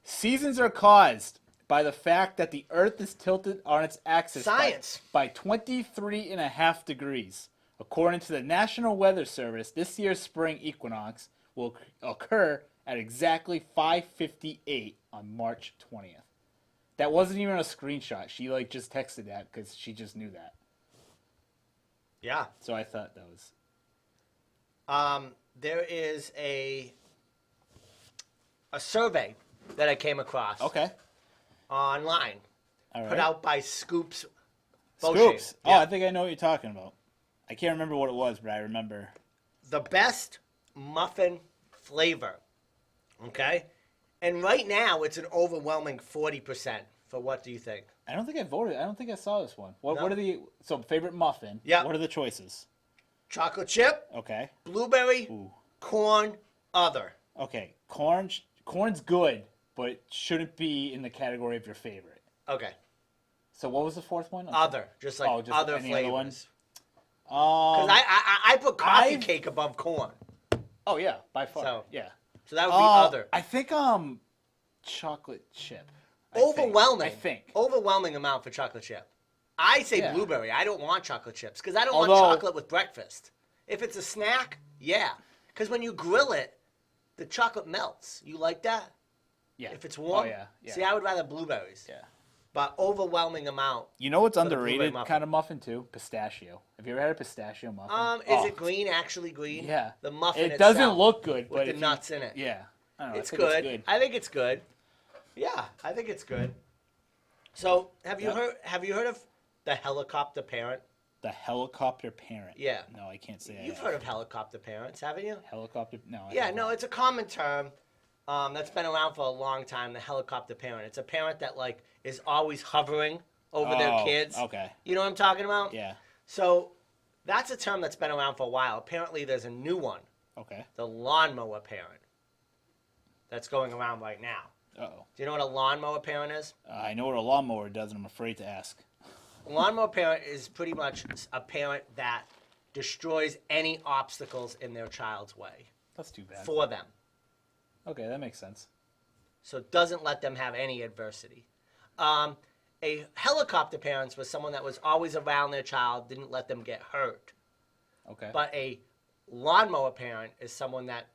Seasons are caused by the fact that the Earth is tilted on its axis Science. by 23.5 degrees. According to the National Weather Service, this year's spring equinox will occur at exactly 5:58 on March 20th. That wasn't even a screenshot. She just texted that because she just knew that. Yeah. So I thought that was. There is a survey that I came across. Okay. Online. All right. Put out by Scoops. Scoops. Yeah. Oh, I think I know what you're talking about. I can't remember what it was, but I remember. The best muffin flavor. Okay? And right now, it's an overwhelming 40%. For what do you think? I don't think I voted. I don't think I saw this one. No. What are the favorite muffin? Yeah. What are the choices? Chocolate chip, Okay. blueberry, Ooh. corn, other. Okay. Corn's good, but it shouldn't be in the category of your favorite. Okay. So what was the fourth one? Other. Just like just other any flavors. other ones? Because I put coffee cake above corn. Oh yeah, by far. So, yeah. So that would be other. I think chocolate chip. Overwhelming. I think. Overwhelming amount for chocolate chip. I say Yeah. blueberry. I don't want chocolate chips because I don't want Although- chocolate with breakfast. If it's a snack, yeah. Because when you grill it, the chocolate melts. You like that? Yeah. If it's warm? Oh yeah. Yeah. See, I would rather blueberries. Yeah. But overwhelming amount. You know what's for the blueberry underrated muffin. kind of muffin too? Pistachio. Have you ever had a pistachio muffin? Is it green? Actually green? Yeah. The muffin It itself doesn't look good, with but the if you- nuts in it. Yeah. I don't know, It's I think good. I think it's good. Yeah, I think it's good. So, have you heard of the helicopter parent? The helicopter parent. Yeah. No, I can't say You've I heard of helicopter parents, haven't you? helicopter. No. I Yeah, haven't. no, it's a common term that's been around for a long time. The helicopter parent. It's a parent that is always hovering over their Oh, kids. Okay. You know what I'm talking about? Yeah. So, that's a term that's been around for a while. Apparently, there's a new one. Okay. The lawnmower parent. That's going around right now. Uh-oh. Do you know what a lawnmower parent is? I know what a lawnmower does, and I'm afraid to ask. A lawnmower parent is pretty much a parent that destroys any obstacles in their child's way That's too bad. for them. Okay, that makes sense. So it doesn't let them have any adversity. A helicopter parent was someone that was always around their child, didn't let them get hurt. Okay. But a lawnmower parent is someone that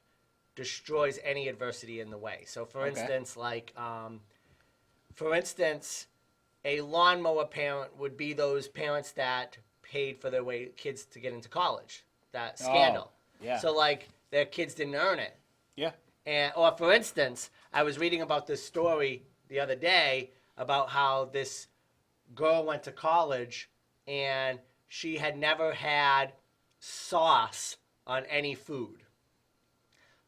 destroys any adversity in the way. So for instance, a lawnmower parent would be those parents that paid for their kids to get into college. That scandal. yeah. So their kids didn't earn it. Yeah. Or for instance, I was reading about this story the other day about how this girl went to college and she had never had sauce on any food.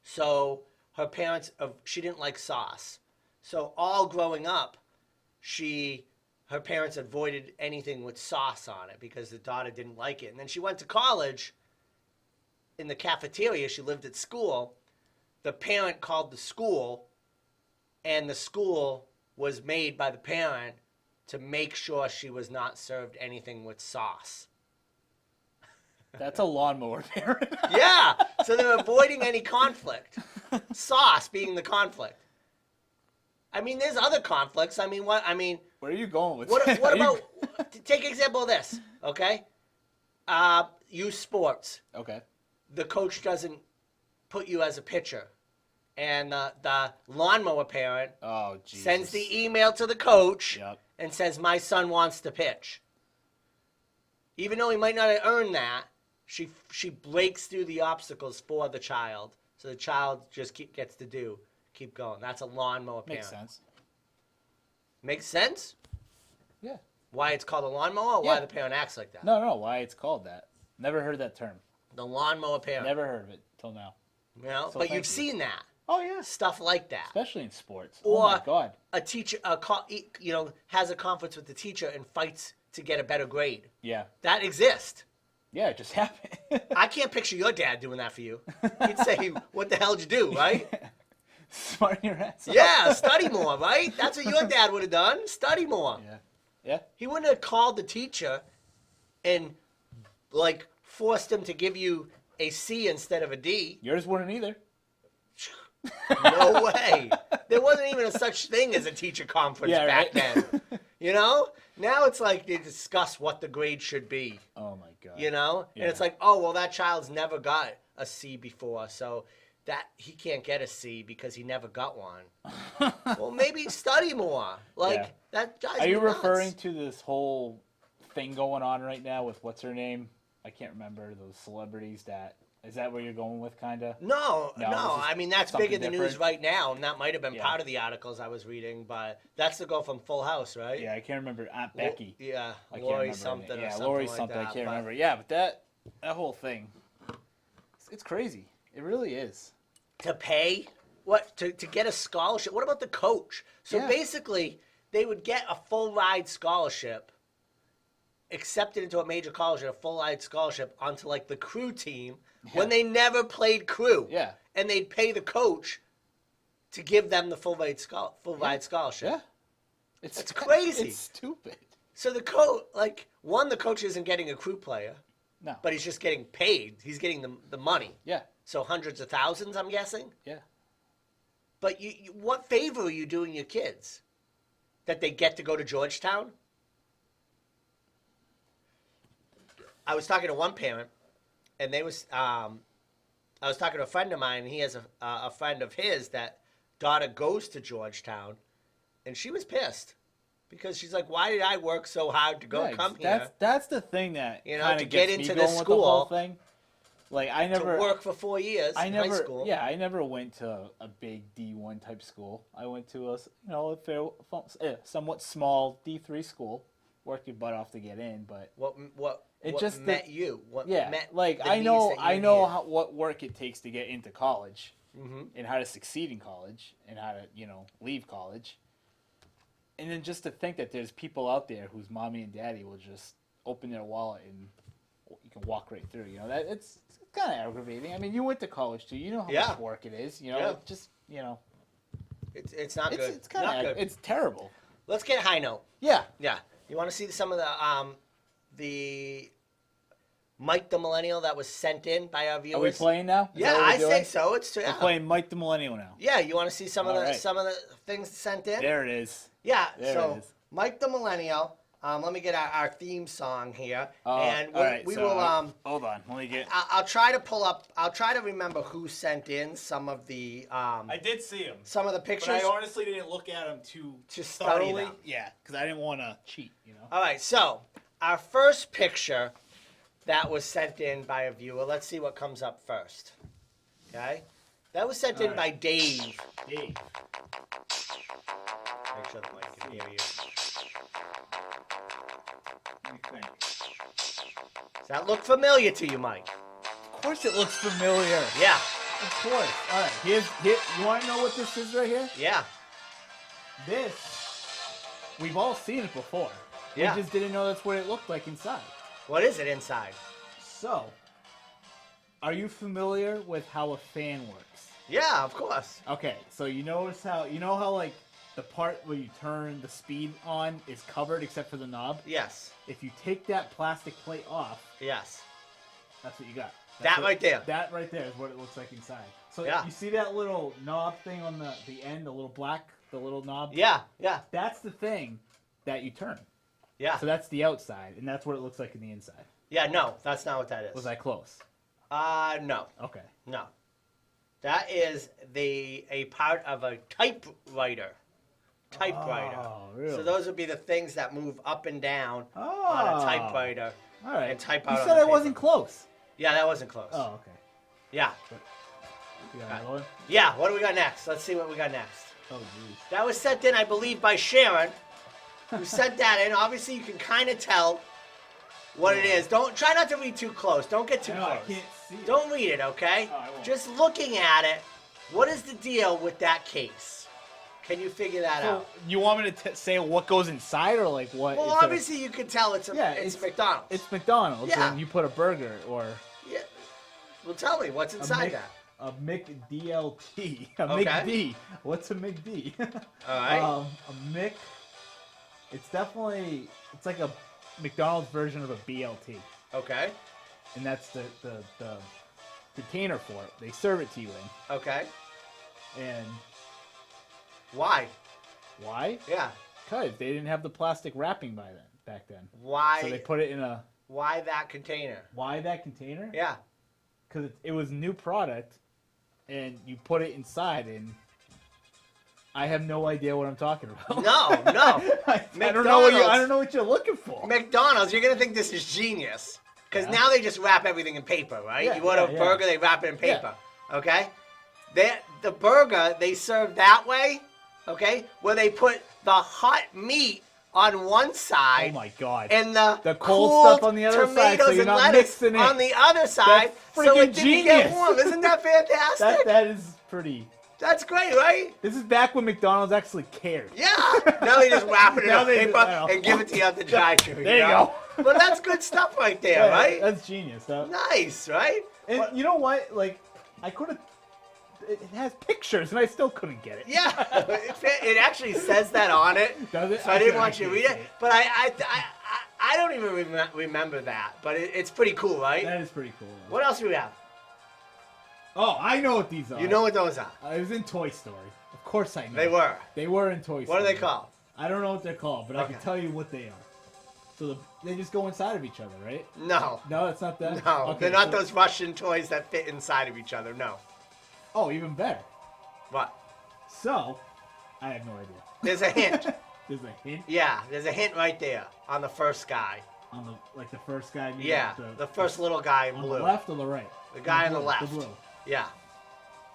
So her parents, she didn't like sauce. So all growing up, her parents avoided anything with sauce on it because the daughter didn't like it. And then she went to college. In the cafeteria, she lived at school. The parent called the school, and the school was made by the parent to make sure she was not served anything with sauce. That's a lawnmower parent. Yeah, so they're avoiding any conflict. Sauce being the conflict. I mean, there's other conflicts. I mean, what? I mean, where are you going with what? that? What about? Take an example of this. Okay, youth sports. Okay. The coach doesn't put you as a pitcher, and the lawnmower parent sends the email to the coach and says, "My son wants to pitch." Even though he might not have earned that, she breaks through the obstacles for the child, so the child just gets to keep going. That's a lawnmower parent. Makes sense. Makes sense? Yeah. Why it's called a lawnmower, or why the parent acts like that? No, why it's called that. Never heard that term. The lawnmower parent. Never heard of it till now. You know, So but you've seen that. Oh yeah. Stuff like that. Especially in sports. Or oh my God. A teacher, has a conflict with the teacher and fights to get a better grade. Yeah. That exists. Yeah, it just happened. I can't picture your dad doing that for you. He'd say, "What the hell did you do?" Right? Smarten your ass up. Yeah, study more, right? That's what your dad would have done. Study more. Yeah. Yeah. He wouldn't have called the teacher and forced him to give you a C instead of a D. Yours wouldn't either. No way. There wasn't even a such thing as a teacher conference back then. You know? Now it's like they discuss what the grade should be. Oh my God. You know? Yeah. And it's like, oh, well, that child's never got a C before, so that he can't get a C because he never got one. Well, maybe study more. That guy's Are you nuts. referring to this whole thing going on right now with what's her name? I can't remember those celebrities is that where you're going with, kind of? No. I mean, that's big in the news different. right now, and that might have been part of the articles I was reading, but that's the girl from Full House, right? Yeah, I can't remember. Aunt Becky. Yeah, I can't Lori remember something her name. or Yeah, something Lori like something. that. I can't remember. Yeah, but that whole thing, it's crazy. It really is. To pay? What? To get a scholarship? What about the coach? So basically, they would get a full ride scholarship, accepted into a major college and a full ride scholarship onto the crew team when they never played crew. Yeah. And they'd pay the coach to give them the full ride scholarship. Yeah. It's crazy. It's stupid. So the coach, the coach isn't getting a crew player. No. But he's just getting paid. He's getting the money. Yeah. So hundreds of thousands, I'm guessing. Yeah. But what favor are you doing your kids? That they get to go to Georgetown? I was talking to one parent, and I was talking to a friend of mine, and he has a friend of his that daughter goes to Georgetown, and she was pissed because she's like, "Why did I work so hard to come here? That's the thing that to get into this the school whole thing. I never to work for 4 years in high school. Yeah, I never went to a big D1 type school. I went to a somewhat small D3 school. Worked your butt off to get in, but what just met you? What yeah, met I know what work it takes to get into college, and how to succeed in college, and how to leave college. And then just to think that there's people out there whose mommy and daddy will just open their wallet and you can walk right through. That it's kind of aggravating. I mean, you went to college too. You know how much work it is. It's not good. It's kind of good. It's terrible. Let's get high note. Yeah. Yeah. You want to see some of the Mike the Millennial that was sent in by our viewers? Are we playing now? Yeah, I say so. We're playing Mike the Millennial now. Yeah, you want to see some of the things sent in? There it is. Yeah. There it is. Mike the Millennial. Let me get our theme song here, and we will. Hold on, let me get. I'll try to pull up. I'll try to remember who sent in some of the. I did see them. Some of the pictures. But I honestly didn't look at them too study them. Yeah, because I didn't want to cheat. All right, so our first picture that was sent in by a viewer. Let's see what comes up first. Okay, that was sent in by Dave. Dave. Make sure the mic can hear you. Let me think. Does that look familiar to you, Mike? Of course it looks familiar. Yeah. Of course. All right. Here. You want to know what this is right here? Yeah. This, we've all seen it before. Yeah. We just didn't know that's what it looked like inside. What is it inside? So, are you familiar with how a fan works? Yeah, of course. Okay, so you know how like the part where you turn the speed on is covered except for the knob? Yes. If you take that plastic plate off, Yes. that's what you got. That right there. That right there is what it looks like inside. So Yeah. you see that little knob thing on the end, the little black, the little knob? Yeah, yeah, That's the thing that you turn. yeah. So that's the outside, and that's what it looks like in the inside. Yeah, no, that's not what that is. Was I close? No, Okay. no. That is a part of a typewriter. Oh, really? So those would be the things that move up and down Oh. on a typewriter. All right. And type you out on said the I wasn't paper. close. Yeah, that wasn't close. Oh, okay. Yeah. You got another one? Yeah, what do we got next? Let's see what we got next. Oh, jeez. That was sent in, I believe, by Sharon, who sent that in. Obviously, you can kind of tell what it is. Try not to read too close. Don't get too No, I close. can't see it. Don't read it, okay? Oh, I won't. Just looking at it, what is the deal with that case? Can you figure that So out? you want me to say what goes inside, or like what? Well, it's obviously, you can tell it's McDonald's. It's McDonald's, Yeah. and you put a burger or Yeah. Well, tell me, what's inside that? a McDLT, a Okay. McD. What's a McD? All right. A Mc. It's like a McDonald's version of a BLT, Okay. and that's the container for it. They serve it to you in, Okay. and Why? why? Yeah. Because they didn't have the plastic wrapping back then. Why? So they put it in a. Why that container? Why that container? Yeah. Because it was a new product, and you put it inside, and I have no idea what I'm talking about. No. I don't know what you're looking for. McDonald's, you're gonna think this is genius, because Yeah. now they just wrap everything in paper, right? Yeah, you want a yeah. burger, they wrap it in paper. Okay. The burger they serve that way, okay, where they put the hot meat on one side. Oh my god. And the cold cooled stuff on the other side, so tomatoes you're and not lettuce mixing it. on the other side, so freaking it didn't get genius. warm. Isn't that fantastic? that is pretty. That's great, right? This is back when McDonald's actually cared. Yeah. Now they just wrap it in Now a they paper just- oh. and give it to you at the drive-thru. There you go. But that's good stuff right there, right? That's genius. Nice, right? And What- you know what? Like, I could have. It has pictures, and I still couldn't get it. Yeah, it actually says that on it. Does it? So I didn't I want you to read can't it. see But I don't even remember that. But it's pretty cool, right? That is pretty cool. What else do we have? Oh, I know what these are. You know what those are? I was in Toy Story. Of course I know. They were. They were in Toy Story. What are they called? I don't know what they're called, but I Okay. can tell you what they are. So they just go inside of each other, right? No. No, that's not that? No, Okay, they're not so- those Russian toys that fit inside of each other. No. Oh, even better. What? So, I have no idea. There's a hint. There's a hint Yeah, there's a hint right there on the first guy. on the first guy. Yeah, the first little guy in on blue. the left or the right? The guy on the blue, left. The blue. Yeah.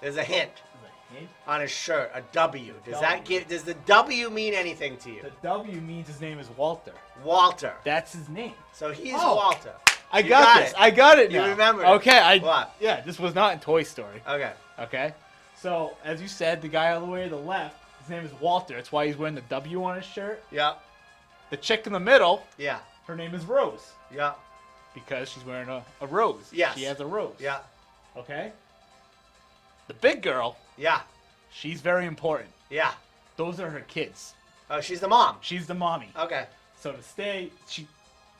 There's a hint There's a hint. on his shirt, a W. W. Does the W mean anything to you? The W means his name is Walter. Walter. That's his name. So he's Oh. Walter. I You got got this. it. I got it You now. remembered it. Okay. What? Yeah, this was not in Toy Story. Okay. Okay. So, as you said, the guy all the way to the left, his name is Walter. That's why he's wearing the W on his shirt. Yeah. The chick in the middle, Yeah. her name is Rose. Yeah. Because she's wearing a rose. Yes. She has a rose. Yeah. Okay? The big girl, Yeah. she's very important. Yeah. Those are her kids. Oh, she's the mom. She's the mommy. Okay. So to stay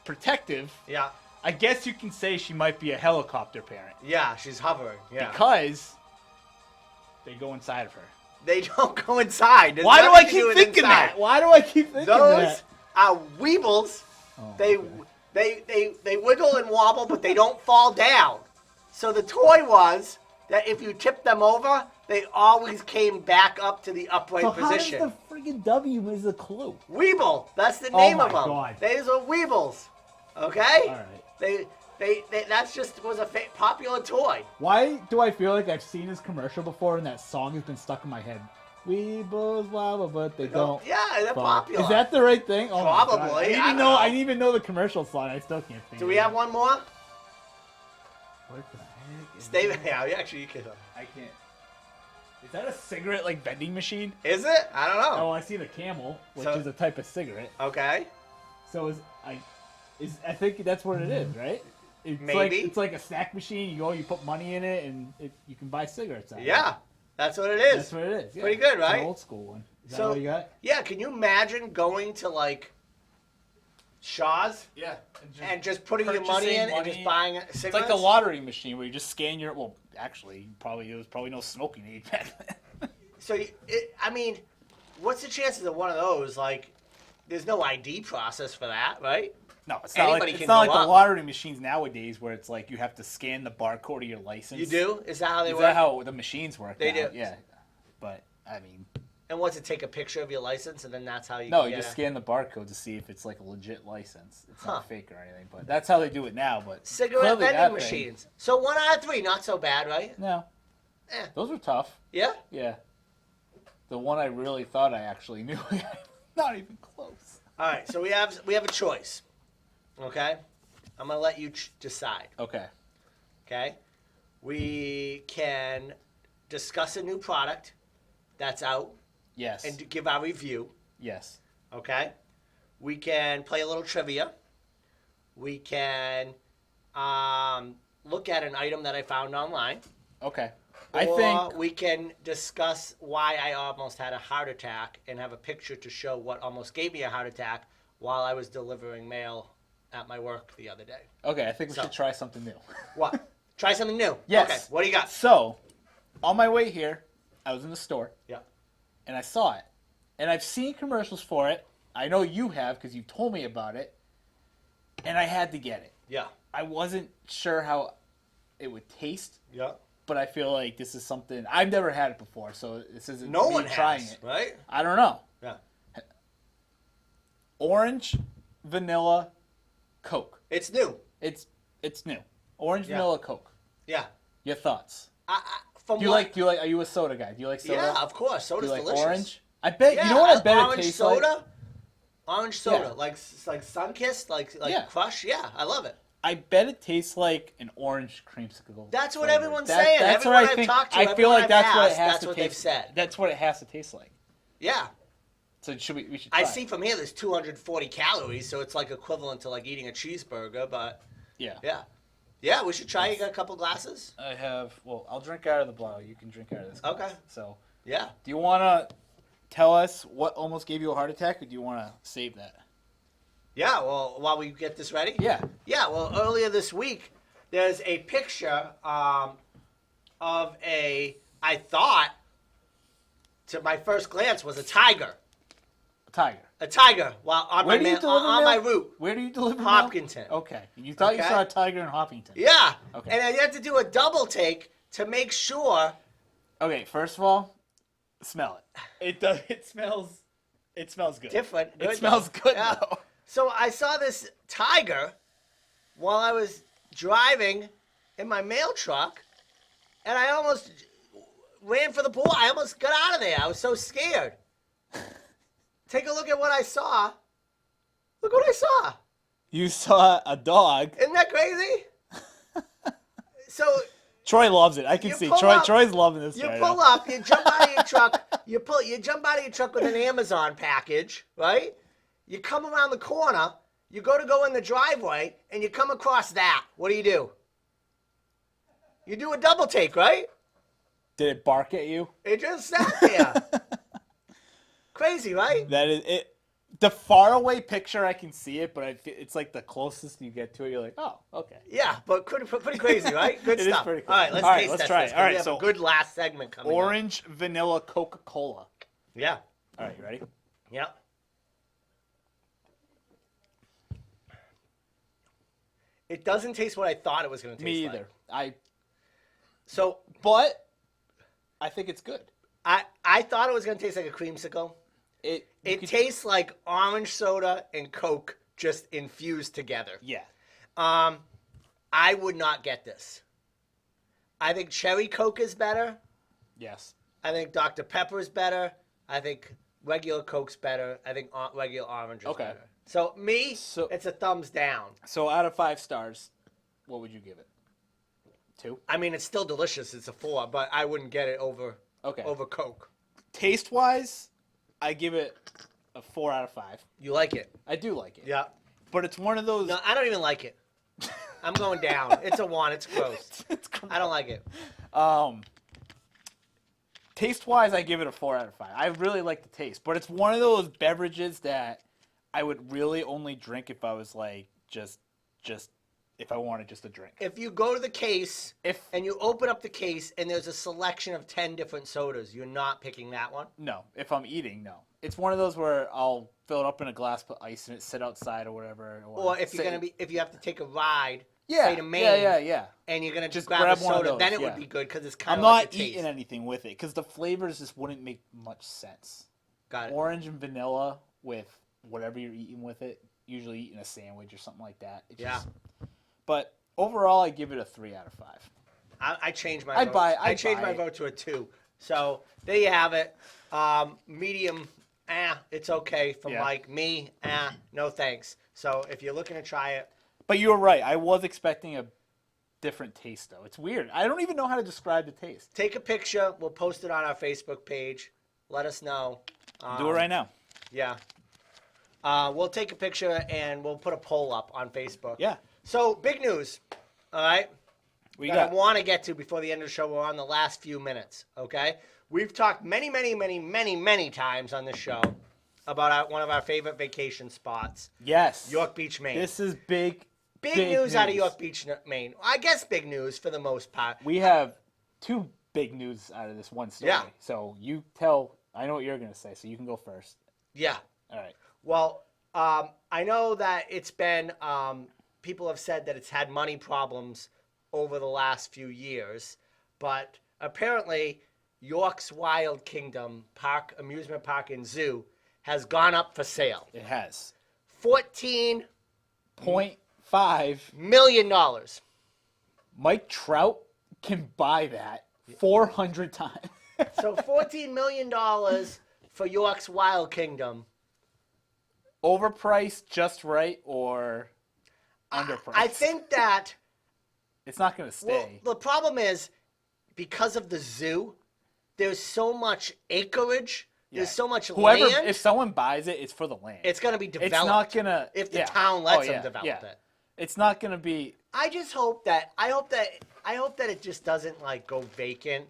protective, Yeah. I guess you can say she might be a helicopter parent. Yeah, she's hovering. Yeah. Because they go inside of her. They don't go inside. There's Why do I nothing to do keep with thinking inside. that? Why do I keep thinking Those that? are weebles. Oh, They, okay. they wiggle and wobble, but they don't fall down. So the toy was that if you tipped them over, they always came back up to the upright So position. how does the freaking W is a clue? Weeble. That's the Oh name my of them. God. These are Weebles. Okay? All right. They that's just was a popular toy. Why do I feel like I've seen this commercial before and that song has been stuck in my head We both wobble, but they don't. Yeah, they're fall. popular. Is that the right thing? Oh my God. Probably. I didn't even know the commercial song. I still can't think. Do we have one more? What the heck? Stay there. Yeah, actually, you can. I can't. Is that a cigarette like vending machine? Is it? I don't know. Oh, I see the Camel, which So- is a type of cigarette. Okay. So I think that's what it is, right? It's Maybe. Like, it's like a snack machine. You go, you put money in it, and you can buy cigarettes out of it. Yeah, that's what it is. That's what it is. Yeah. Pretty good, It's right? an old school one. Is that So- what you got? Yeah, can you imagine going to like Shaw's Yeah. and just putting your money in and just buying cigarettes? It's like the lottery machine where you just scan your. Well, actually, there was probably no smoking age back then. So, I mean, what's the chances of one of those? Like, there's no ID process for that, right? No, it's not like, Anybody it's can not go like the up. lottery machines nowadays where it's like you have to scan the barcode of your license. You do? Is that how they Is work? that how the machines work? They now? do. Yeah. But, I mean, And what's it, take a picture of your license and then that's how you no, can you get just a scan the barcode to see if it's like a legit license. It's Huh. not fake or anything. But that's how they do it now. But cigarette clearly that vending thing- machines? So 1 out of 3, not so bad, right? No. Eh. Those were tough. Yeah? Yeah. The one I really thought I actually knew. Not even close. All right, so we have a choice. Okay? I'm going to let you decide. Okay. Okay? We can discuss a new product that's out Yes. and give our review. Yes. Okay? We can play a little trivia. We can look at an item that I found online. Okay. Or I think we can discuss why I almost had a heart attack and have a picture to show what almost gave me a heart attack while I was delivering mail at my work the other day. Okay, I think we So- should try something new. What? Try something new. Yes. Okay, what do you got? So, on my way here, I was in the store Yeah. and I saw it. And I've seen commercials for it. I know you have because you told me about it. And I had to get it. Yeah. I wasn't sure how it would taste, Yeah. but I feel like this is something I've never had it before, so this isn't No me one trying has, it. right? I don't know. Yeah. Orange, vanilla, Coke. It's new. It's new. Orange, Yeah. vanilla, Coke. Yeah. Your thoughts? From Do you what? like? Are you a soda guy? Do you like soda? Yeah, of course. Do Soda's you like delicious. orange? I bet. Yeah, You know what I bet it orange tastes soda? like? Orange soda, Yeah. like Sunkist, like Yeah. Crush. Yeah, I love it. I bet it tastes like an orange creamsicle. That's what flavor. everyone's saying. That's Everyone what I I've think. talked to, I feel everyone like I've that's what it asked, has that's to what taste. they've said. That's what it has to taste like. Yeah. So we should. Try I it. see from here there's 240 calories, so it's like equivalent to like eating a cheeseburger, but Yeah. yeah. Yeah, we should try. You got a couple glasses? I have. Well, I'll drink out of the bottle. You can drink out of this. glass. Okay. So, Yeah. do you want to tell us what almost gave you a heart attack, or do you want to save that? Yeah, well, while we get this ready? Yeah. Yeah, well, earlier this week, there's a picture of I thought, to my first glance, was a tiger. Tiger. A tiger while on Where my do you deliver on my mail? route. Where do you deliver? mail? Hopkinton. Okay. You thought you Okay. saw a tiger in Hopkinton. Yeah. Okay. And I had to do a double take to make sure. Okay. First of all, smell it. It does. It smells. It smells good. Different. Good, It smells though. good Yeah. though. So I saw this tiger while I was driving in my mail truck, and I almost ran for the pool. I almost got out of there. I was so scared. Take a look at what I saw. Look what I saw. You saw a dog. Isn't that crazy? So Troy loves it. I can You see. pull Troy. up- Troy's loving this. you right pull now. up, you jump out of your truck, you jump out of your truck with an Amazon package, right? You come around the corner, you go in the driveway, and you come across that. What do? You do a double take, right? Did it bark at you? It just sat there. Crazy, right? That is it. The faraway picture, I can see it, but it's like the closest you get to it. You're like, oh, okay. Yeah, but pretty crazy, right? Good It is stuff. pretty cool. All right, let's All right, taste let's test try this, it. 'cause All we right, have so a good last segment coming up. Orange vanilla Coca-Cola. Yeah. All right, you ready? Yeah. It doesn't taste what I thought it was going to taste Me like. either. So But I think it's good. I thought it was going to taste like a creamsicle. It Tastes like orange soda and Coke just infused together. Yeah. I would not get this. I think cherry Coke is better. Yes. I think Dr. Pepper's better. I think regular Coke's better. I think regular orange is better. So it's a thumbs down. So out of 5 stars, what would you give it? 2? I mean, it's still delicious. It's a 4, but I wouldn't get it over Coke. Taste-wise, I give it a 4 out of 5. You like it? I do like it. Yeah. But it's one of those... No, I don't even like it. I'm going down. It's a 1. It's gross. I don't like it. Taste-wise, I give it a 4 out of 5. I really like the taste. But it's one of those beverages that I would really only drink if I was like just if I wanted just a drink. If you go to the case and you open up the case and there's a selection of 10 different sodas, you're not picking that one? No. If I'm eating, no. It's one of those where I'll fill it up in a glass, put ice in it, sit outside or whatever. Or if you have to take a ride, yeah, say to Maine, yeah. and you're gonna just grab a one of soda, those, then it yeah. would be good because it's kind I'm of like not the taste. eating anything with it because the flavors just wouldn't make much sense. Got it. Orange and vanilla with whatever you're eating with it, usually eating a sandwich or something like that. But overall, I give it a 3 out of 5. I changed my vote. I changed my vote to a 2. So there you have it. Medium, it's okay from Mike. Me, no thanks. So if you're looking to try it. But you were right. I was expecting a different taste, though. It's weird. I don't even know how to describe the taste. Take a picture. We'll post it on our Facebook page. Let us know. Do it right now. Yeah. We'll take a picture and we'll put a poll up on Facebook. Yeah. So, big news. All right? I want to get to before the end of the show. We're on the last few minutes. Okay? We've talked many times on this show about one of our favorite vacation spots. Yes. York Beach, Maine. This is big news out of York Beach, Maine. I guess big news for the most part. We have 2 big news out of this one story. Yeah. So you I know what you're going to say, so you can go first. Yeah. All right. Well, I know that it's been, people have said that it's had money problems over the last few years, but apparently York's Wild Kingdom amusement park and zoo has gone up for sale. It has. $14.5 million. Mike Trout can buy that 400 times. So $14 million for York's Wild Kingdom. Overpriced, just right, or underpriced? I think that it's not going to stay. Well, the problem is because of the zoo, there's so much acreage. There's so much land. If someone buys it, it's for the land. It's going to be developed. It's not going to... If the town lets them develop it. It's not going to be... I hope that it just doesn't like go vacant,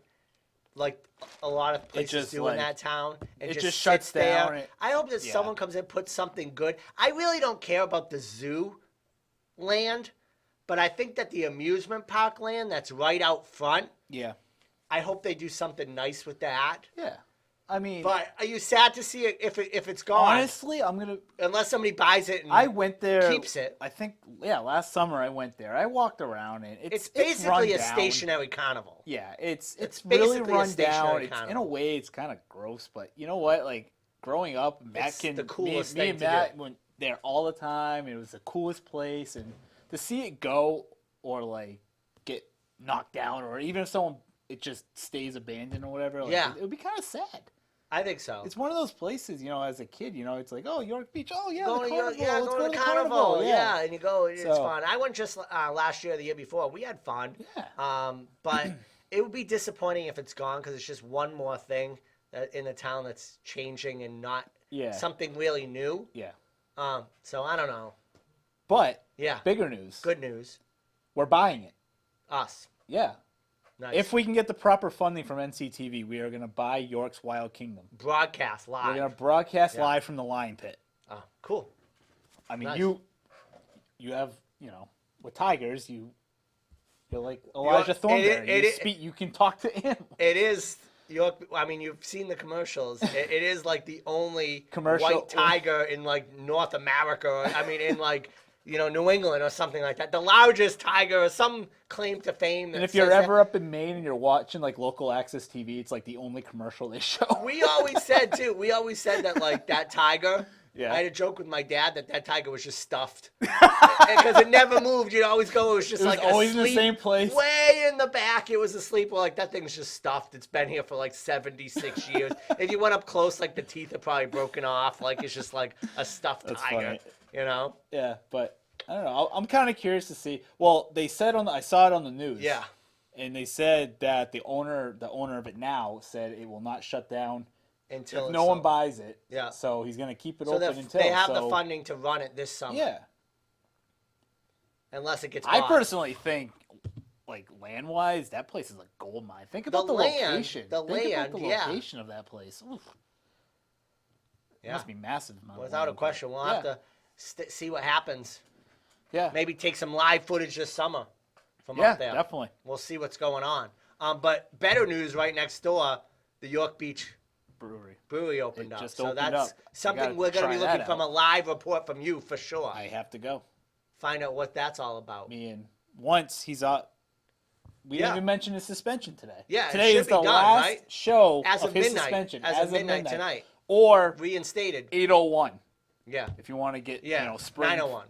like a lot of places do in that town. And it just shuts down. I hope that someone comes in, puts something good. I really don't care about the zoo land, but I think that the amusement park land that's right out front. Yeah. I hope they do something nice with that. Yeah. I mean, but are you sad to see it if it's gone? Honestly, unless somebody buys it and I went there. Keeps it. I think last summer I went there. I walked around and it's basically a stationary carnival. Yeah, it's really run down. Carnival. In a way, it's kind of gross, but you know what? Like growing up, the coolest me thing and Matt went there all the time. It was the coolest place, and to see it go or like get knocked down, or even if it just stays abandoned or whatever. It would be kind of sad. I think so. It's one of those places, as a kid, it's like, oh, York Beach, oh, yeah, go the carnival. Let's go to the carnival. Yeah, and you go, it's fun. I went just last year or the year before. We had fun. Yeah. But it would be disappointing if it's gone because it's just one more thing in the town that's changing and not something really new. Yeah. So I don't know. But, bigger news. Good news. We're buying it. Us. Yeah. Nice. If we can get the proper funding from NCTV, we are going to buy York's Wild Kingdom. Broadcast live. We're going to broadcast live from the Lion Pit. Oh, cool. I mean, you have, with tigers, you're like Elijah Thornberry. You can talk to him. It is York. I mean, you've seen the commercials. It is like the only white tiger in like North America. I mean, in like New England or something like that. The largest tiger or some claim to fame. And if you're ever up in Maine and you're watching like local access TV, it's like the only commercial they show. We always said that like that tiger Yeah. I had a joke with my dad that tiger was just stuffed because it never moved. You'd always go. It was just It was like always asleep, in the same place. way in the back. It was asleep. Well, like that thing's just stuffed. It's been here for like 76 years. If you went up close, like the teeth are probably broken off. Like it's just like a stuffed That's tiger. funny. You know? Yeah, but I don't know. I'm kind of curious to see. Well, they said I saw it on the news. Yeah. And they said that the owner of it now said it will not shut down Until if no one buys it. Yeah. So he's going to keep it So open until. they have the funding to run it this summer. Yeah. Unless it gets I bought. personally think, like land-wise, that place is a gold mine. Think about the location. The Think land, about the yeah. location of that place. Oof. It Yeah. must be massive. Amount of Without a land. question. We'll have to see what happens. Yeah. Maybe take some live footage this summer from Yeah, up there. definitely. We'll see what's going on. But better news right next door, the York Beach Brewery opened It up. just so opened that's up. You something gotta we're going to try be that looking from out. a live report from you for sure. I have to go. Find out what that's all about. Me and once he's up. We Yeah. didn't even mention his suspension today. Yeah, it today should is be the done, last right? show As of his midnight. suspension. As of midnight tonight. Or Reinstated. 8:01 Yeah. if you want to get Yeah. spring. 9:01.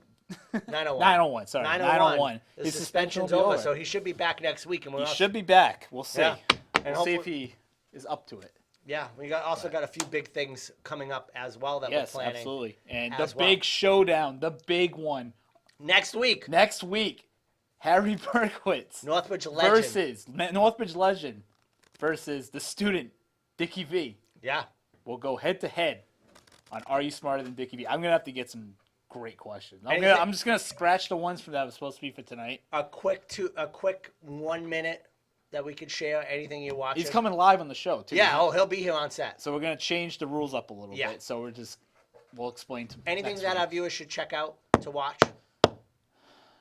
9:01. 9:01. Sorry, 9:01. The His suspension's suspension will be over, so he should be back next week. And He should be back. We'll see. Yeah. And We'll see if hopefully- he is up to it. Yeah, we also got a few big things coming up as well that Yes, we're planning. absolutely. And as the well. big showdown, the big one Next week, next week. Harry Berkowitz Northbridge Legend. versus Northbridge Legend versus the student Dickie V. Yeah. We'll go head to head on Are You Smarter Than Dickie V? I'm gonna have to get some great questions. Anything- I'm just gonna scratch the ones that was supposed to be for tonight. A quick 1 minute that we could share. Anything you're watching. He's coming live on the show too. Yeah. Oh, he'll be here on set. So we're gonna change the rules up a little Yeah. bit. So we'll explain to Anything next that week. our viewers should check out to watch.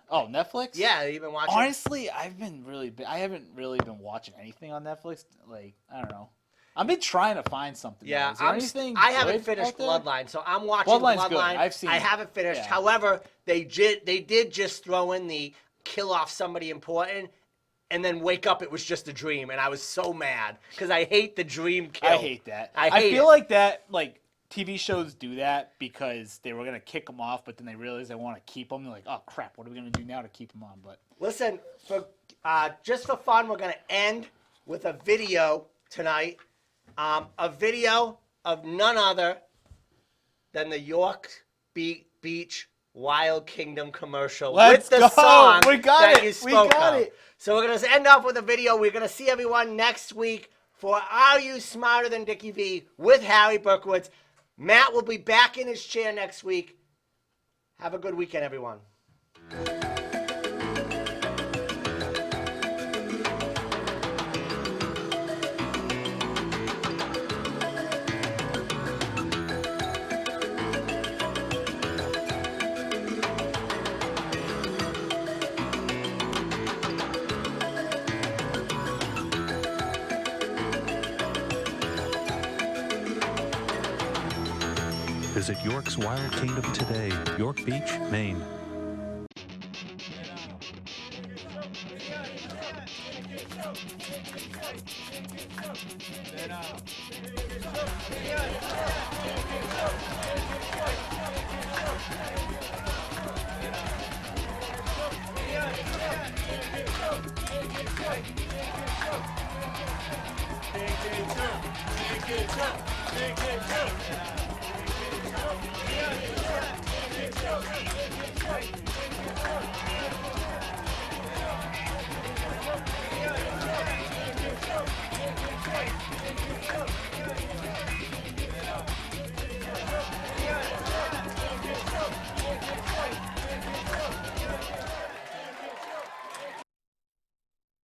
Oh, Netflix? Yeah, you've been watching. Honestly, I haven't really been watching anything on Netflix. Like, I don't know. I've been trying to find something. Yeah, Is there anything I haven't good finished out there? Bloodline, so I'm watching Bloodline's good. Bloodline. I've seen I it. haven't finished. Yeah. However, they did just throw in the kill off somebody important, and then wake up. It was just a dream, and I was so mad because I hate the dream kill. I hate that. I I hate feel it. like that. Like TV shows do that because they were gonna kick them off, but then they realize they want to keep them. They're like, oh crap, what are we gonna do now to keep them on? But Listen, just for fun, we're going to end with a video tonight. A video of none other than the York Beach Wild Kingdom commercial Let's with the go. song We got that it. you We spoke got of. it. So we're going to end off with a video. We're going to see everyone next week for Are You Smarter Than Dickie V with Harry Berkowitz. Matt will be back in his chair next week. Have a good weekend, everyone. Visit York's Wild Kingdom today, York Beach, Maine.